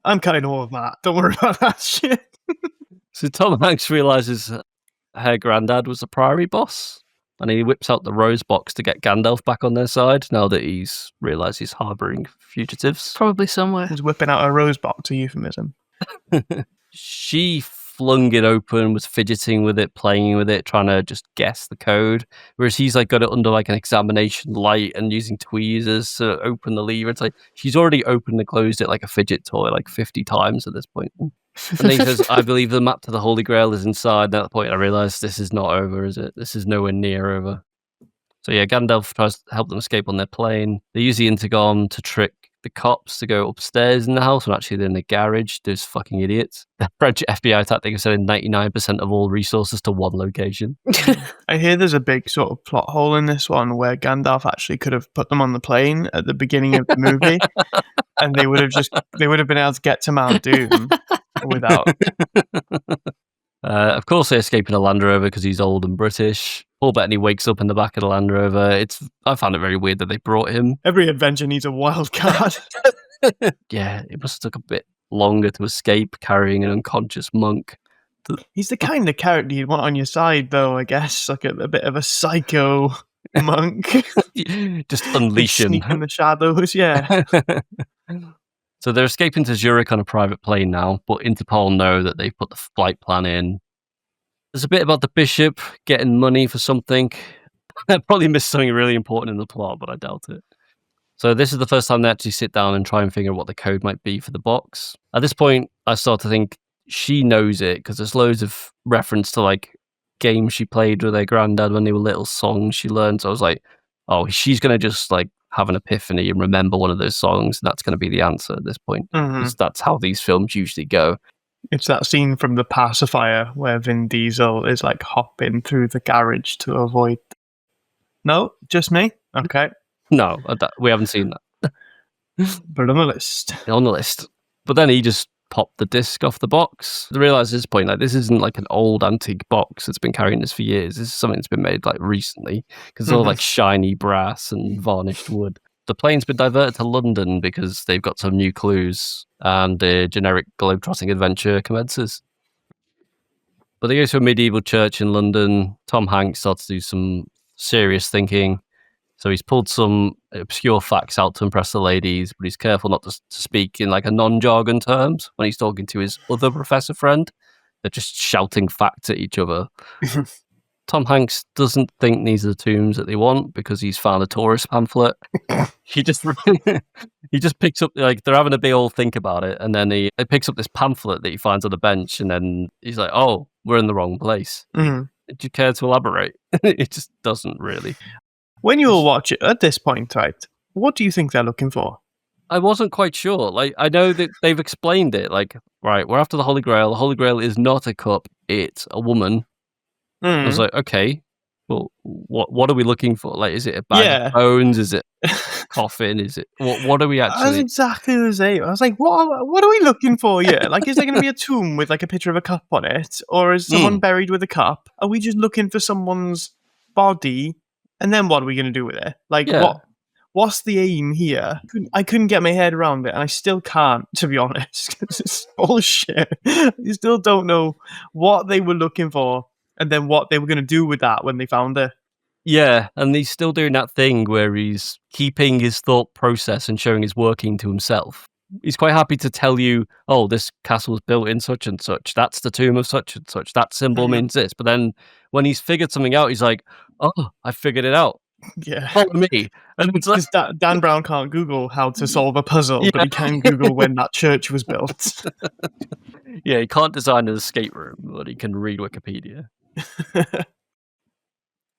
I'm cutting all of that. Don't worry about that shit. So Tom Hanks realizes her granddad was the Priory boss, and he whips out the rose box to get Gandalf back on their side now that he's realized he's harboring fugitives. Probably somewhere. He's whipping out a rose box, a euphemism. She flung it open, was fidgeting with it, playing with it, trying to just guess the code. Whereas he's like got it under like an examination light and using tweezers to open the lever. It's like she's already opened and closed it like a fidget toy like 50 times at this point. And then he says, I believe the map to the Holy Grail is inside. And at that point, I realized this is not over, is it? This is nowhere near over. So yeah, Gandalf tries to help them escape on their plane. They use the intercom to trick the cops to go upstairs in the house when actually they're in the garage. Those fucking idiots. The French FBI tactic of sending 99% of all resources to one location. I hear there's a big sort of plot hole in this one where Gandalf actually could have put them on the plane at the beginning of the movie and they would have been able to get to Mount Doom without. Of course, they escape in a Land Rover because he's old and British. Paul Bettany wakes up in the back of the Land Rover. I found it very weird that they brought him. Every adventure needs a wild card. Yeah, it must have took a bit longer to escape carrying an unconscious monk. He's the kind of character you'd want on your side, though, I guess. Like a bit of a psycho monk. Just unleash him. Sneak in the shadows, yeah. So they're escaping to Zurich on a private plane now, but Interpol know that they've put the flight plan in. There's a bit about the bishop getting money for something. I probably missed something really important in the plot, but I doubt it. So this is the first time they actually sit down and try and figure out what the code might be for the box. At this point, I start to think she knows it because there's loads of reference to like games she played with her granddad when they were little, songs she learned. So I was like, oh, she's going to just like have an epiphany and remember one of those songs. And that's going to be the answer at this point. Mm-hmm. That's how these films usually go. It's that scene from The Pacifier where Vin Diesel is like hopping through the garage to avoid. No, just me? Okay. No, we haven't seen that. But on the list. On the list. But then he just popped the disc off the box. I realised at this point, like, this isn't like an old antique box that's been carrying this for years. This is something that's been made like recently because it's all like shiny brass and varnished wood. The plane's been diverted to London because they've got some new clues and the generic globetrotting adventure commences. But they go to a medieval church in London. Tom Hanks starts to do some serious thinking. So he's pulled some obscure facts out to impress the ladies, but he's careful not to speak in like a non-jargon terms when he's talking to his other professor friend. They're just shouting facts at each other. Tom Hanks doesn't think these are the tombs that they want because he's found a tourist pamphlet. he just picks up, like, they're having a big old think about it, and then he picks up this pamphlet that he finds on the bench, and then he's like, oh, we're in the wrong place. Do you care to elaborate? It just doesn't really. When you will watch it at this point, right, what do you think they're looking for? I wasn't quite sure. Like, I know that they've explained it. Like, right, we're after the Holy Grail. The Holy Grail is not a cup, it's a woman. I was like, okay, well, what are we looking for? Like, is it a bag of bones? Is it a coffin? Is it what are we actually? That's exactly the same. I was like, what are we looking for here? Like, is there going to be a tomb with like a picture of a cup on it, or is someone buried with a cup? Are we just looking for someone's body, and then what are we going to do with it? Like, what's the aim here? I couldn't get my head around it, and I still can't, to be honest, because it's bullshit. You still don't know what they were looking for. And then what they were going to do with that when they found her. Yeah, and he's still doing that thing where he's keeping his thought process and showing his working to himself. He's quite happy to tell you, oh, this castle was built in such and such. That's the tomb of such and such. That symbol means this. But then when he's figured something out, he's like, oh, I figured it out. Yeah. Follow me. And it's like, Because Dan Brown can't Google how to solve a puzzle, but he can Google when that church was built. yeah, he can't design an escape room, but he can read Wikipedia.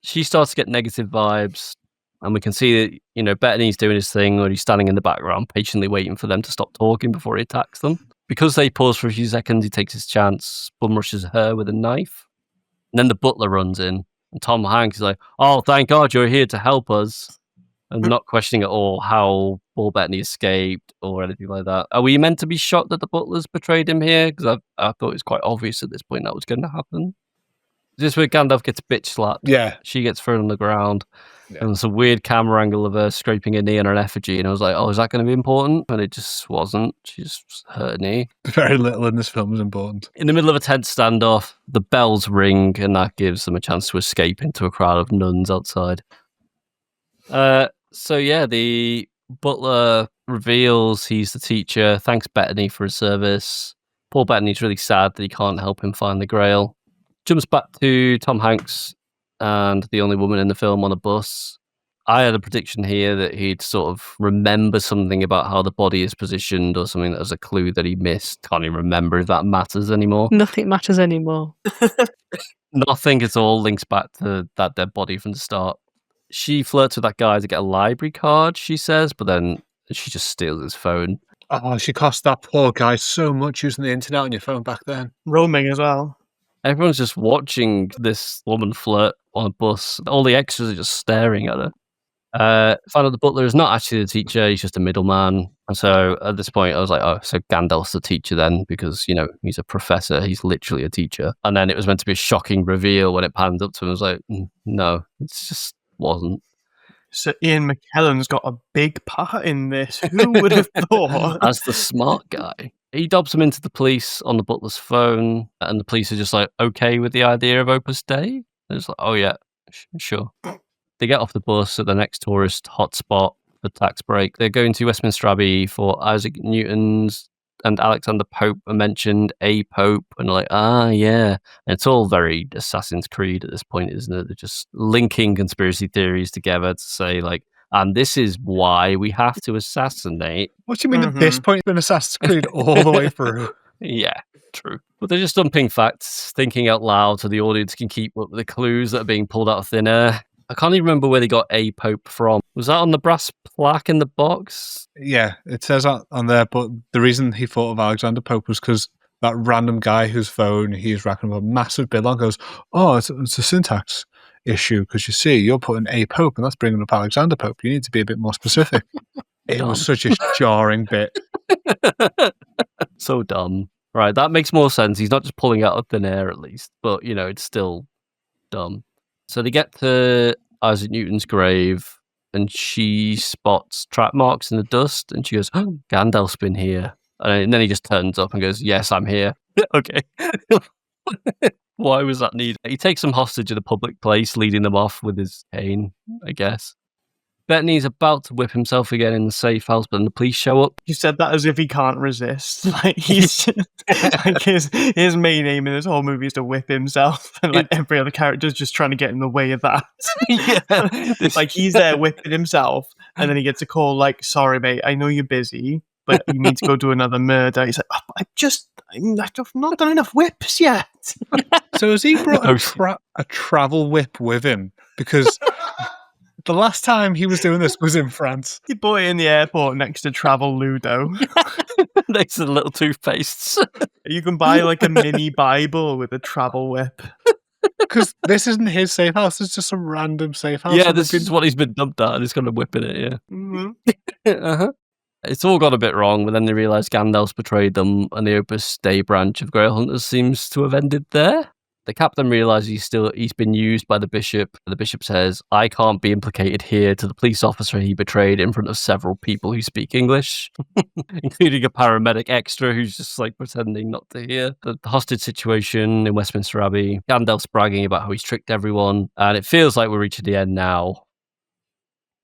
She starts to get negative vibes, and we can see that, Bettany's doing his thing, or he's standing in the background, patiently waiting for them to stop talking before he attacks them. Because they pause for a few seconds, he takes his chance, bum rushes her with a knife. And then the butler runs in, and Tom Hanks is like, oh, thank God you're here to help us. And not questioning at all how Paul Bettany escaped or anything like that. Are we meant to be shocked that the butlers betrayed him here? Because I thought it was quite obvious at this point that was going to happen. Just where Gandalf gets bitch slapped. Yeah. She gets thrown on the ground. Yeah. And there's a weird camera angle of her scraping her knee on an effigy. And I was like, oh, is that going to be important? And it just wasn't. She just hurt her knee. Very little in this film is important. In the middle of a tense standoff, the bells ring, and that gives them a chance to escape into a crowd of nuns outside. The butler reveals he's the teacher, thanks Bettany for his service. Paul Bettany's really sad that he can't help him find the Grail. Jumps back to Tom Hanks and the only woman in the film on a bus. I had a prediction here that he'd sort of remember something about how the body is positioned or something that was a clue that he missed. Can't even remember if that matters anymore. Nothing matters anymore. Nothing at all links back to that dead body from the start. She flirts with that guy to get a library card, she says, but then she just steals his phone. Oh, she cost that poor guy so much using the internet on your phone back then. Roaming as well. Everyone's just watching this woman flirt on a bus. All the extras are just staring at her. Find out the butler is not actually the teacher, he's just a middleman. And so at this point, I was like, oh, so Gandalf's the teacher then, because, he's a professor, he's literally a teacher. And then it was meant to be a shocking reveal when it panned up to him. I was like, no, it's just wasn't. So Ian McKellen's got a big part in this. Who would have thought? As the smart guy. He dobs him into the police on the butler's phone, and the police are just like, okay with the idea of Opus Dei? And it's like, oh yeah, sure. They get off the bus at the next tourist hotspot for tax break. They're going to Westminster Abbey for Isaac Newton's and Alexander Pope are mentioned, a Pope, and they're like, yeah. And it's all very Assassin's Creed at this point, isn't it? They're just linking conspiracy theories together to say, like, and this is why we have to assassinate. What do you mean at this point it's been Assassin's Creed all the way through? Yeah, true. But they're just dumping facts, thinking out loud so the audience can keep up with the clues that are being pulled out of thin air. I can't even remember where they got a Pope from. Was that on the brass plaque in the box? Yeah, it says on there, but the reason he thought of Alexander Pope was because that random guy whose phone he's racking up a massive bill on goes, oh, it's a syntax issue, because you see, you're putting a Pope, and that's bringing up Alexander Pope. You need to be a bit more specific. It was such a jarring bit. So dumb. Right, that makes more sense. He's not just pulling out of thin air, at least. But, it's still dumb. So they get to Isaac Newton's grave, and she spots track marks in the dust, and she goes, oh, Gandalf's been here. And then he just turns up and goes, yes, I'm here. Okay. Why was that needed? He takes them hostage at a public place, leading them off with his cane, I guess. Bettany's about to whip himself again in the safe house, but then the police show up. You said that as if he can't resist. Like he's like his main aim in this whole movie is to whip himself, and like every other character's just trying to get in the way of that. Yeah, like he's there whipping himself, and then he gets a call like, "Sorry, mate, I know you're busy, but you need to go do another murder." He's like, I've not done enough whips yet. So has he brought a travel whip with him? Because the last time he was doing this was in France. He bought it in the airport next to Travel Ludo. Next to the little toothpastes. You can buy like a mini Bible with a travel whip. Because this isn't his safe house, it's just a random safe house. Yeah, this is what he's been dumped at, and he's going to whip in it, yeah. Mm-hmm. It's all got a bit wrong, but then they realise Gandalf's betrayed them, and the Opus Dei branch of Grail Hunters seems to have ended there. The captain realises he's been used by the bishop. The bishop says, I can't be implicated here, to the police officer he betrayed in front of several people who speak English, including a paramedic extra who's just like pretending not to hear. The hostage situation in Westminster Abbey. Gandalf's bragging about how he's tricked everyone, and it feels like we're reaching the end now.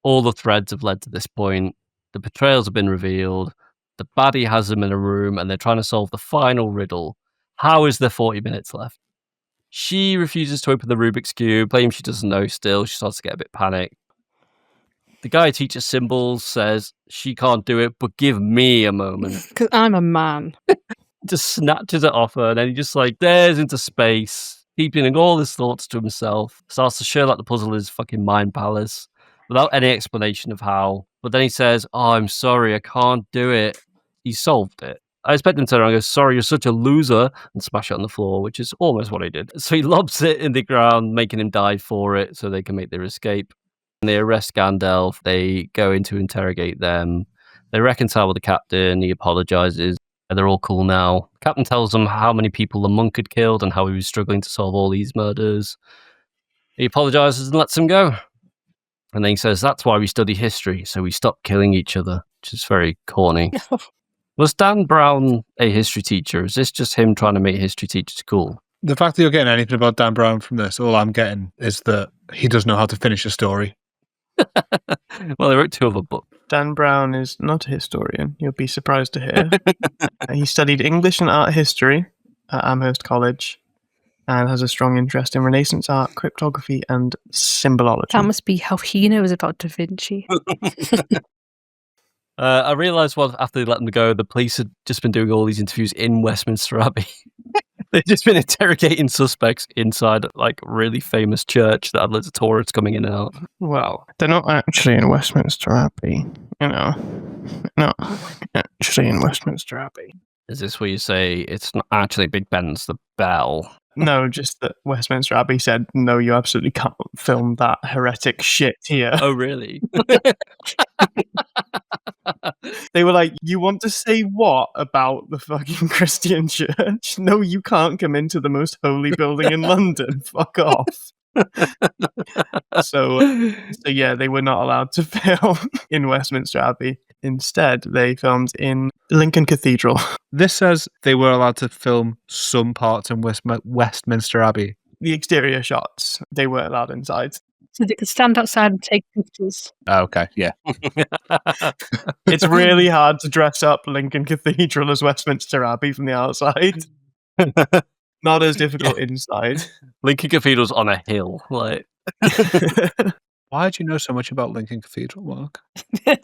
All the threads have led to this point. The betrayals have been revealed. The baddie has them in a room and they're trying to solve the final riddle. How is there 40 minutes left? She refuses to open the Rubik's Cube, claims she doesn't know still. She starts to get a bit panicked. The guy who teaches symbols says she can't do it, but give me a moment. Because I'm a man. Just snatches it off her, and then he just like stares into space, keeping all his thoughts to himself. Starts to show like the puzzle is fucking mind palace without any explanation of how. But then he says, "Oh, I'm sorry, I can't do it." He solved it. I expect him to turn around and go, "Sorry, you're such a loser," and smash it on the floor, which is almost what he did. So he lobs it in the ground, making him dive for it so they can make their escape. And they arrest Gandalf. They go in to interrogate them. They reconcile with the captain. He apologizes. They're all cool now. The captain tells them how many people the monk had killed and how he was struggling to solve all these murders. He apologizes and lets them go. And then he says, "That's why we study history, so we stop killing each other," which is very corny. Was Dan Brown a history teacher? Is this just him trying to make history teachers cool? The fact that you're getting anything about Dan Brown from this, all I'm getting is that he doesn't know how to finish a story. Well, they wrote 2 other books. Dan Brown is not a historian. You'll be surprised to hear. He studied English and art history at Amherst College and has a strong interest in Renaissance art, cryptography, and symbology. That must be how he knows about Da Vinci. I realised after they let them go, the police had just been doing all these interviews in Westminster Abbey. They've just been interrogating suspects inside like really famous church that had loads of tourists coming in and out. Well, they're not actually in Westminster Abbey, you know. Not actually in Westminster Abbey. Is this where you say it's not actually Big Ben's the bell? No, just that Westminster Abbey said, "No, you absolutely can't film that heretic shit here." Oh, really? They were like, "You want to say what about the fucking Christian church? No, you can't come into the most holy building in London. Fuck off." So yeah, they were not allowed to film in Westminster Abbey. Instead, they filmed in Lincoln Cathedral. This says they were allowed to film some parts in Westminster Abbey. The exterior shots, they were allowed inside. So they could stand outside and take pictures. Oh, okay, yeah. It's really hard to dress up Lincoln Cathedral as Westminster Abbey from the outside. Not as difficult inside. Lincoln Cathedral's on a hill. Like, why do you know so much about Lincoln Cathedral, Mark?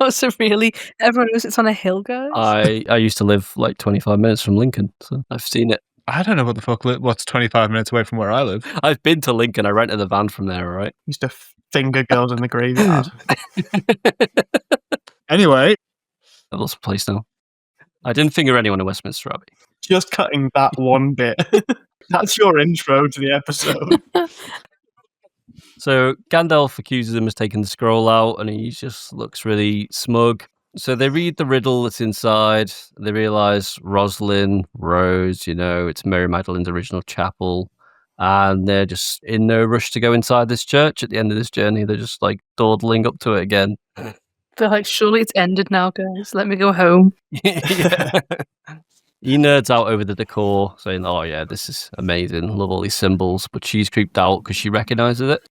Also, really, everyone knows it's on a hill, guys. I used to live like 25 minutes from Lincoln, so I've seen it. I don't know what the fuck. What's 25 minutes away from where I live? I've been to Lincoln. I rented a van from there, right? Used to finger girls in the graveyard. Anyway, I lost a place now. I didn't finger anyone in Westminster Abbey. Just cutting that one bit. That's your intro to the episode. So Gandalf accuses him of taking the scroll out, and he just looks really smug. So they read the riddle that's inside. They realise Rosalind, Rose, it's Mary Magdalene's original chapel. And they're just in no rush to go inside this church at the end of this journey. They're just like dawdling up to it again. They're like, surely it's ended now, guys. Let me go home. Yeah. He nerds out over the decor, saying, "Oh yeah, this is amazing. Love all these symbols." But she's creeped out because she recognises it.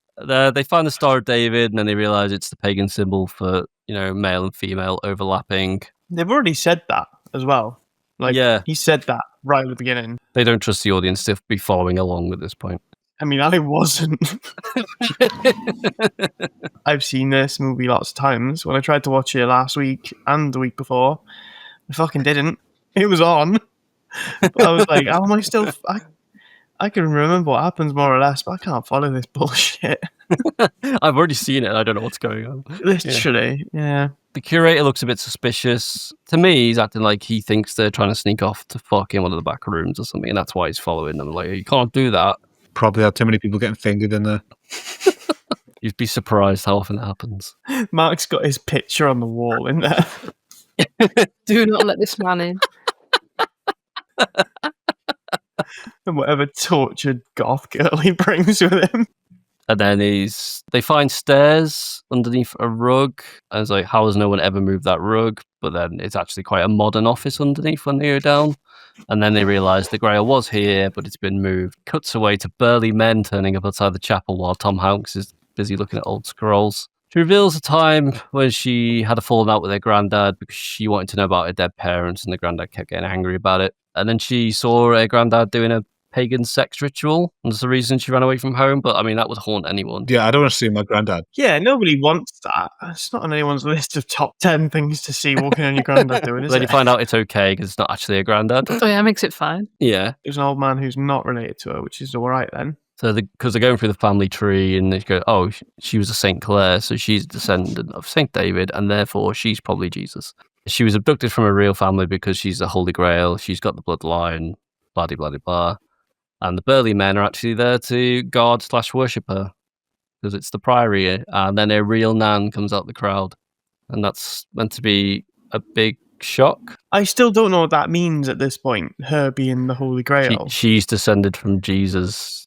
They find the Star of David, and then they realise it's the pagan symbol for, male and female overlapping. They've already said that as well. Yeah. He said that right at the beginning. They don't trust the audience to be following along at this point. I mean, I wasn't. I've seen this movie lots of times. When I tried to watch it last week and the week before, I fucking didn't. It was on. But I was like, how am I still... I can remember what happens more or less, but I can't follow this bullshit. I've already seen it and I don't know what's going on. Literally, yeah. The curator looks a bit suspicious. To me, he's acting like he thinks they're trying to sneak off to fuck in one of the back rooms or something, and that's why he's following them. Like, you can't do that. Probably had too many people getting fingered in there. You'd be surprised how often it happens. Mark's got his picture on the wall in there. Do not let this man in. And whatever tortured goth girl he brings with him. And then they find stairs underneath a rug. And it's like, how has no one ever moved that rug? But then it's actually quite a modern office underneath when they go down. And then they realise the Grail was here, but it's been moved. Cuts away to burly men turning up outside the chapel while Tom Hanks is busy looking at old scrolls. She reveals a time when she had a falling out with her granddad because she wanted to know about her dead parents, and the granddad kept getting angry about it. And then she saw her granddad doing a pagan sex ritual, and that's the reason she ran away from home. But I mean, that would haunt anyone. Yeah, I don't want to see my granddad. Yeah, nobody wants that. It's not on anyone's list of top 10 things to see walking on your granddad doing, is Then you it? find out it's okay because it's not actually a granddad. Oh yeah, makes it fine. Yeah. There's an old man who's not related to her, which is all right then. So because they're going through the family tree, and they go, oh, she was a Saint Clair, so she's a descendant of Saint David, and therefore she's probably Jesus. She was abducted from a real family because she's the Holy Grail. She's got the bloodline, blah, blah, blah, blah. And the Burley men are actually there to guard/worship her because it's the priory. And then a real Nan comes out the crowd. And that's meant to be a big shock. I still don't know what that means at this point, her being the Holy Grail. She's descended from Jesus.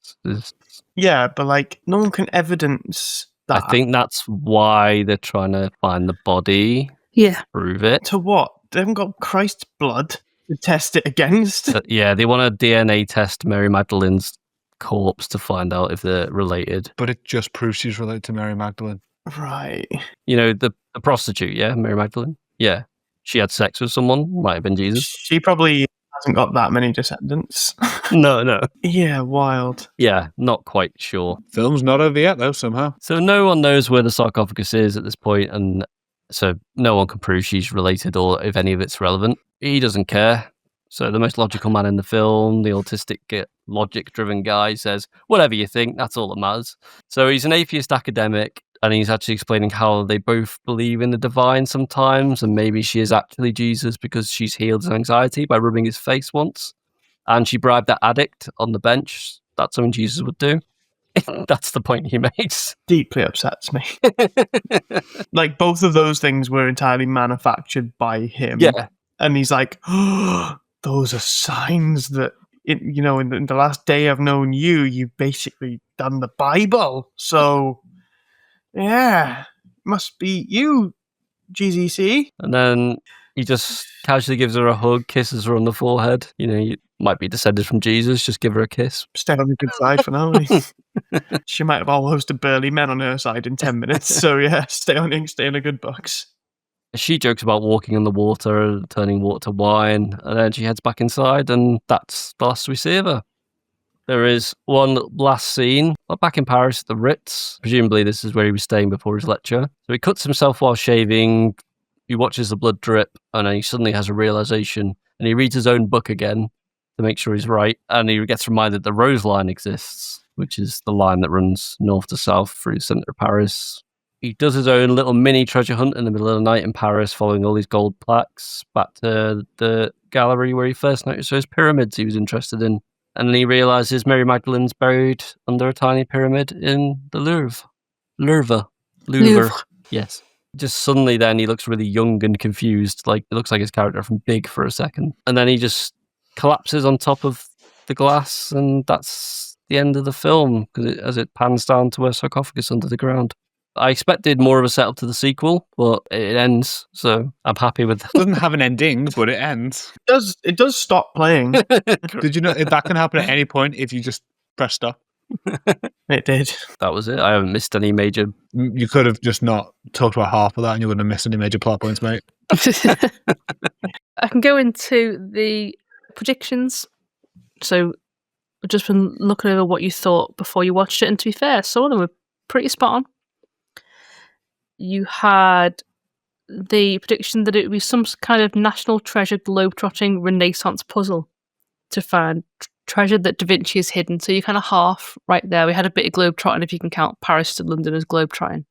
Yeah, but like, no one can evidence that. I think that's why they're trying to find the body. Yeah. Prove it. To what? They haven't got Christ's blood to test it against. Yeah, they want to DNA test Mary Magdalene's corpse to find out if they're related. But it just proves she's related to Mary Magdalene. Right. You know, the prostitute, yeah, Mary Magdalene? Yeah. She had sex with someone, might have been Jesus. She probably hasn't got that many descendants. No. Yeah, wild. Yeah, not quite sure. Film's not over yet, though, somehow. So no one knows where the sarcophagus is at this point, and so no one can prove she's related or if any of it's relevant. He doesn't care. So the most logical man in the film, the autistic, logic-driven guy, says, whatever you think, that's all that matters. So he's an atheist academic, and he's actually explaining how they both believe in the divine sometimes, and maybe she is actually Jesus because she's healed his anxiety by rubbing his face once. And she bribed that addict on the bench. That's something Jesus would do. That's the point he makes. Deeply upsets me. Like, both of those things were entirely manufactured by him. Yeah. And he's like, oh, those are signs that, in the last day I've known you, you've basically done the Bible. So, yeah, must be you, GZC. And then he just casually gives her a hug, kisses her on the forehead. You know, you might be descended from Jesus, just give her a kiss. Stay on the good side for now. She might have almost a burly men on her side in 10 minutes. So, yeah, stay on a good books. She jokes about walking on the water, turning water to wine, and then she heads back inside, and that's the last we see of her. There is one last scene, back in Paris at the Ritz. Presumably this is where he was staying before his lecture. So he cuts himself while shaving, he watches the blood drip, and then he suddenly has a realization, and he reads his own book again to make sure he's right, and he gets reminded the Rose Line exists, which is the line that runs north to south through the centre of Paris. He does his own little mini treasure hunt in the middle of the night in Paris, following all these gold plaques back to the gallery where he first noticed those pyramids he was interested in. And then he realizes Mary Magdalene's buried under a tiny pyramid in the Louvre. Yes. Just suddenly then he looks really young and confused. Like, it looks like his character from Big for a second. And then he just collapses on top of the glass, and that's the end of the film, as it pans down to a sarcophagus under the ground. I expected more of a setup to the sequel, but it ends, so I'm happy with that. It doesn't have an ending, but it ends. It does stop playing. Did you know that can happen at any point if you just press stop? It did. That was it. I haven't missed any major... You could have just not talked about half of that and you wouldn't have missed any major plot points, mate. I can go into the predictions. So I've just been looking over what you thought before you watched it, and to be fair, some of them were pretty spot on. You had the prediction that it would be some kind of national treasure globetrotting Renaissance puzzle to find treasure that Da Vinci has hidden. So you're kind of half right there. We had a bit of globetrotting if you can count Paris to London as globetrotting.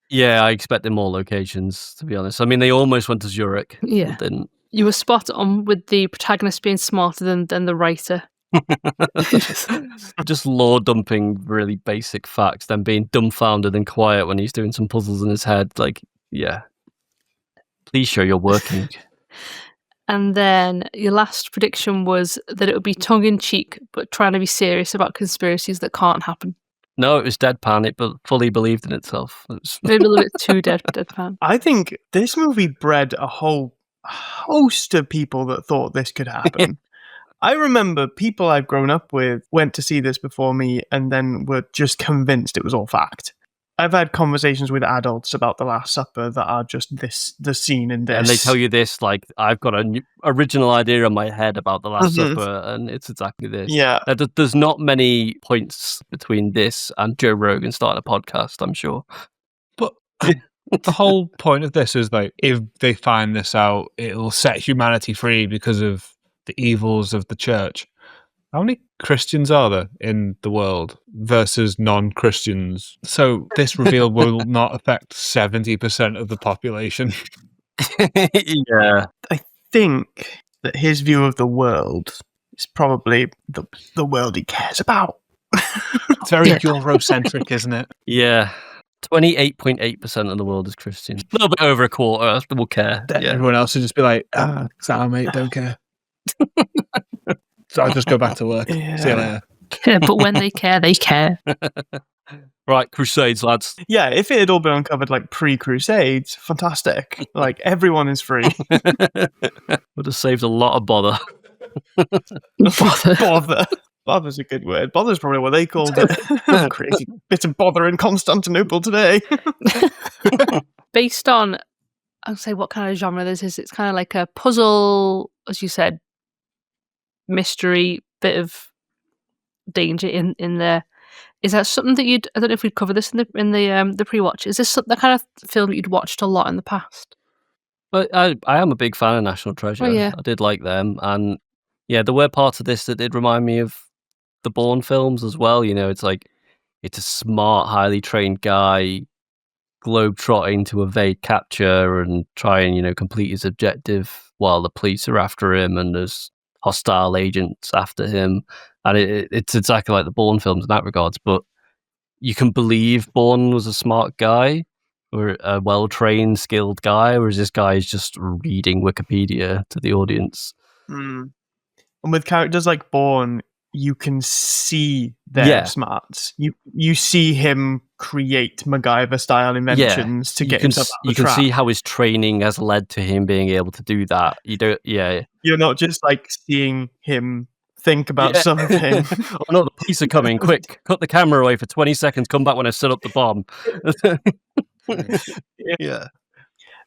Yeah, I expected more locations, to be honest. I mean, they almost went to Zurich. Yeah. But didn't. You were spot on with the protagonist being smarter than the writer. Just law dumping really basic facts, then being dumbfounded and quiet when he's doing some puzzles in his head. Like, yeah. Please show you're working. And then your last prediction was that it would be tongue-in-cheek, but trying to be serious about conspiracies that can't happen. No, it was deadpan. It fully believed in itself. Maybe a little bit too deadpan. I think this movie bred a whole host of people that thought this could happen. I remember people I've grown up with went to see this before me and then were just convinced it was all fact. I've had conversations with adults about The Last Supper that are just the scene in this. And they tell you this, like, I've got an original idea in my head about The Last Supper, and it's exactly this. Yeah. Now, there's not many points between this and Joe Rogan starting a podcast, I'm sure. But the whole point of this is, like, if they find this out, it'll set humanity free because of the evils of the church. How many Christians are there in the world versus non-Christians? So this reveal will not affect 70% of the population. Yeah. I think that his view of the world is probably the world he cares about. It's very Eurocentric, isn't it? Yeah. 28.8% of the world is Christian. A little bit over a quarter will care. Then Yeah. everyone else would just be like, sorry, mate, don't care. So I'll just go back to work. Yeah. See you later. Yeah, but when they care, they care. Right, Crusades, lads. Yeah, if it had all been uncovered like pre-Crusades, fantastic. Like, everyone is free. Would have saved a lot of bother. Bother. Bother's a good word. Bother's probably what they called it. Crazy bit of bother in Constantinople today. Based on, I'll say what kind of genre this is. It's kind of like a puzzle, as you said, mystery, bit of danger in there. Is that something that you'd? I don't know if we'd cover this in the pre-watch. Is this the kind of film you'd watched a lot in the past? But I am a big fan of National Treasure. Oh, yeah. I did like them, and yeah, there were parts of this that did remind me of the Bourne films as well. You know, it's like it's a smart, highly trained guy globe-trotting to evade capture and try and complete his objective while the police are after him and there's hostile agents after him, and it's exactly like the Bourne films in that regards. But you can believe Bourne was a smart guy or a well-trained, skilled guy, whereas this guy is just reading Wikipedia to the audience. And with characters like Bourne, you can see their smarts. You see him create MacGyver-style inventions to get himself out of the trap. You can see how his training has led to him being able to do that. You're not just like seeing him think about something. Oh no, the police are coming! Quick, cut the camera away for 20 seconds. Come back when I set up the bomb. Yeah,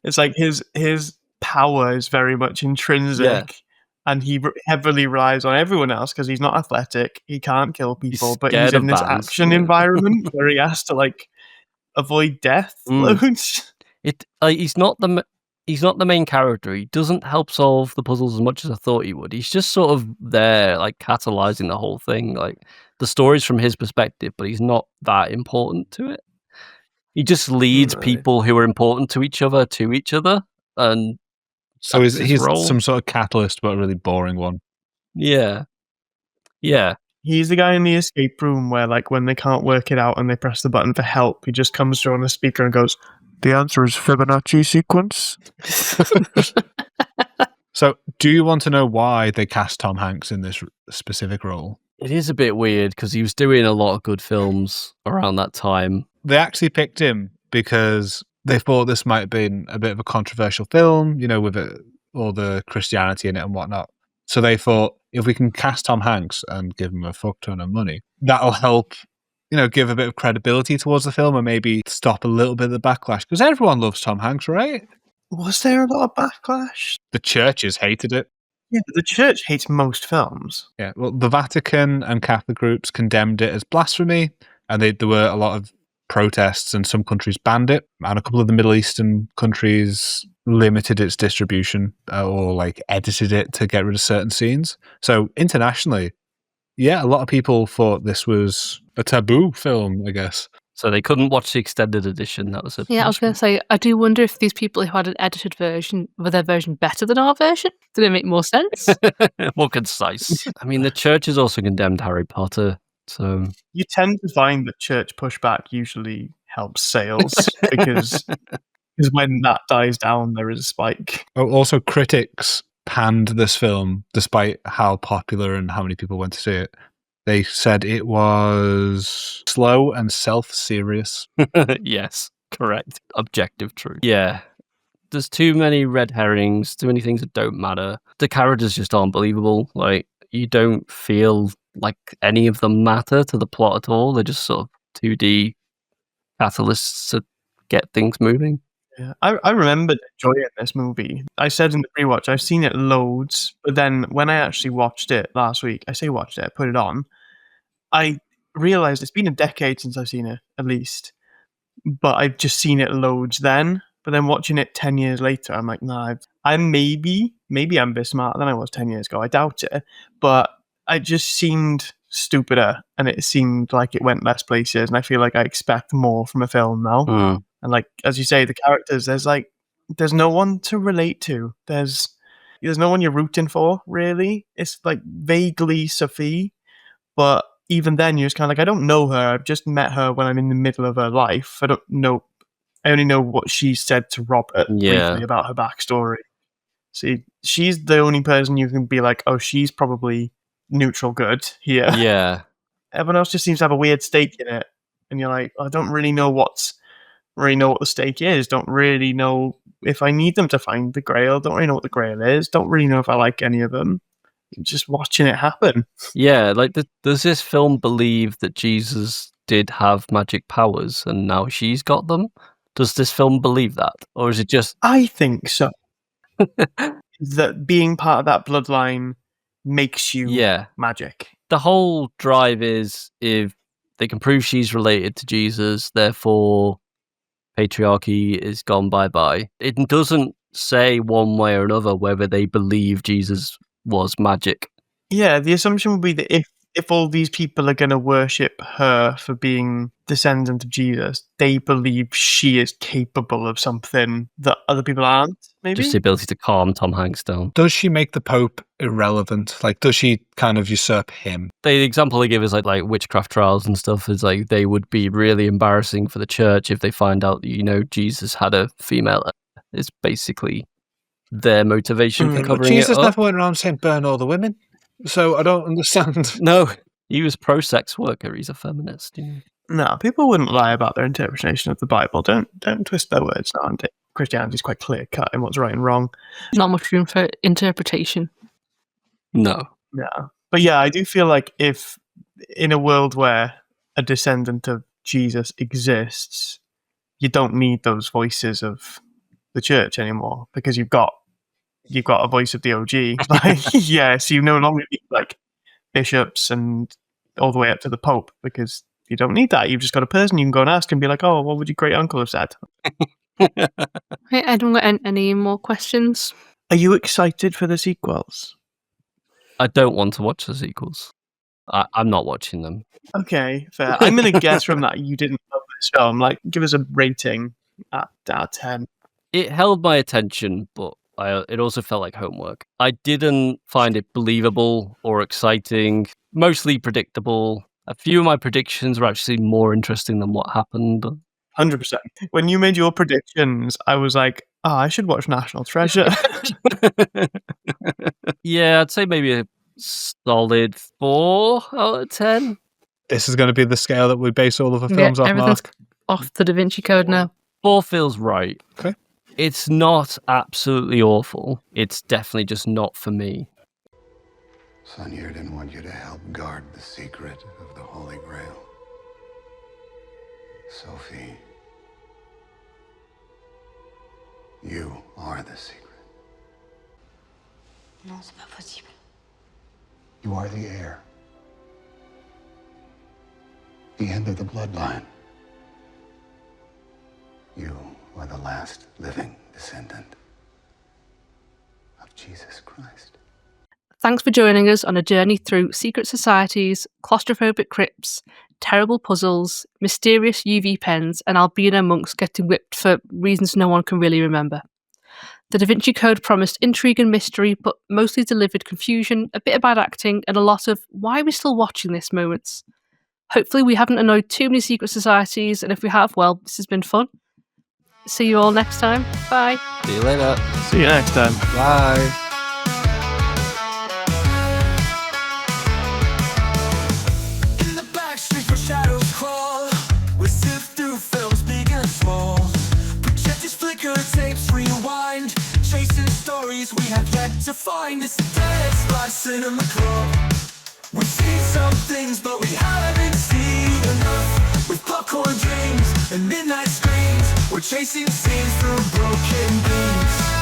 it's like his power is very much intrinsic, and he heavily relies on everyone else because he's not athletic. He can't kill people, but he's in this action environment where he has to like avoid death loads. He's not the main character. He doesn't help solve the puzzles as much as I thought he would. He's just sort of there, like catalyzing the whole thing. Like the story's from his perspective, but he's not that important to it. He just leads people who are important to each other, and so he's some sort of catalyst, but a really boring one. Yeah. He's the guy in the escape room where, like, when they can't work it out and they press the button for help, he just comes through on the speaker and goes, "The answer is Fibonacci sequence." So, do you want to know why they cast Tom Hanks in this specific role? It is a bit weird because he was doing a lot of good films around that time. They actually picked him because they thought this might have been a bit of a controversial film, with all the Christianity in it and whatnot. So they thought, if we can cast Tom Hanks and give him a fuck ton of money, that'll help, give a bit of credibility towards the film and maybe stop a little bit of the backlash. Because everyone loves Tom Hanks, right? Was there a lot of backlash? The churches hated it. Yeah, but the church hates most films. Yeah, well, the Vatican and Catholic groups condemned it as blasphemy, and there were a lot of protests, and some countries banned it, and a couple of the Middle Eastern countries limited its distribution or like edited it to get rid of certain scenes. So internationally, a lot of people thought this was a taboo film, I guess. So they couldn't watch the extended edition. That was a I was going to say, I do wonder if these people who had an edited version, were their version better than our version? Did it make more sense? More concise. I mean, the church has also condemned Harry Potter. So you tend to find that church pushback usually helps sales because when that dies down, there is a spike. Also, critics panned this film despite how popular and how many people went to see it. They said it was slow and self-serious. Yes, correct. Objective truth. Yeah. There's too many red herrings, too many things that don't matter. The characters just aren't believable. Like, you don't feel like any of them matter to the plot at all. They're just sort of 2D catalysts to get things moving. Yeah, I remembered enjoying this movie. I said in the pre-watch, I've seen it loads, but then when I actually watched it last week, I say watched it, I put it on, I realized it's been a decade since I've seen it, at least. But I've just seen it loads then. But then watching it 10 years later, I'm like, nah, I'm maybe I'm a bit smarter than I was 10 years ago. I doubt it. But it just seemed stupider, and it seemed like it went less places, and I feel like I expect more from a film now. And like, as you say, the characters, there's no one to relate to. There's no one you're rooting for, really. It's like vaguely Sophie, but even then you're just kind of like, I don't know her. I've just met her when I'm in the middle of her life. I only know what she said to Robert briefly about her backstory. See, she's the only person you can be like, oh, she's probably neutral good here. Yeah. Everyone else just seems to have a weird stake in it. And you're like, I don't really know what the stake is. Don't really know if I need them to find the Grail. Don't really know what the Grail is. Don't really know if I like any of them. Just watching it happen. Yeah, like does this film believe that Jesus did have magic powers and now she's got them? Does this film believe that? Or is it just... I think so. That being part of that bloodline makes you magic. The whole drive is if they can prove she's related to Jesus, therefore patriarchy is gone bye-bye. It doesn't say one way or another whether they believe Jesus was magic. Yeah, the assumption would be that if all these people are going to worship her for being descendant of Jesus, they believe she is capable of something that other people aren't, maybe? Just the ability to calm Tom Hanks down. Does she make the Pope irrelevant? Like, does she kind of usurp him? The example they give is like witchcraft trials and stuff is like they would be really embarrassing for the church if they find out that, Jesus had a female. It's basically their motivation for covering Jesus it up. never went around saying burn all the women. So I don't understand. No, he was pro-sex worker. He's a feminist. No, people wouldn't lie about their interpretation of the Bible. Don't twist their words, aren't it? Christianity's quite clear-cut in what's right and wrong. Not much room for interpretation. No. But yeah, I do feel like if in a world where a descendant of Jesus exists, you don't need those voices of the church anymore because you've got a voice of the OG. Like, yes, you no longer need like bishops and all the way up to the Pope because you don't need that. You've just got a person you can go and ask and be like, oh, what would your great uncle have said? Hey, Adam, got any more questions? Are you excited for the sequels? I don't want to watch the sequels. I'm not watching them. Okay, fair. I'm going to guess from that you didn't love this film. Like, give us a rating out of 10. It held my attention, but it also felt like homework. I didn't find it believable or exciting, mostly predictable. A few of my predictions were actually more interesting than what happened. 100%. When you made your predictions, I was like, I should watch National Treasure. Yeah, I'd say maybe a solid 4 out of 10. This is going to be the scale that we base all of our films off, everything's Mark. off the Da Vinci Code now. 4 feels right. Okay. It's not absolutely awful. It's definitely just not for me. Son here didn't want you to help guard the secret of the Holy Grail. Sophie, you are the secret. Non, c'est pas possible. You are the heir. The end of the bloodline. You are the last living descendant of Jesus Christ. Thanks for joining us on a journey through secret societies, claustrophobic crypts, terrible puzzles, mysterious UV pens, and albino monks getting whipped for reasons no one can really remember. The Da Vinci Code promised intrigue and mystery, but mostly delivered confusion, a bit of bad acting, and a lot of why are we still watching this moments. Hopefully we haven't annoyed too many secret societies, and if we have, well, this has been fun. See you all next time. Bye. See you later. See you next time. Bye. Shadows crawl. We sift through films big and small. Projectors flicker, tapes rewind. Chasing stories we have yet to find. It's a dead spot cinema club. We see some things, but we haven't seen enough. With popcorn dreams and midnight screens. We're chasing scenes through broken beams.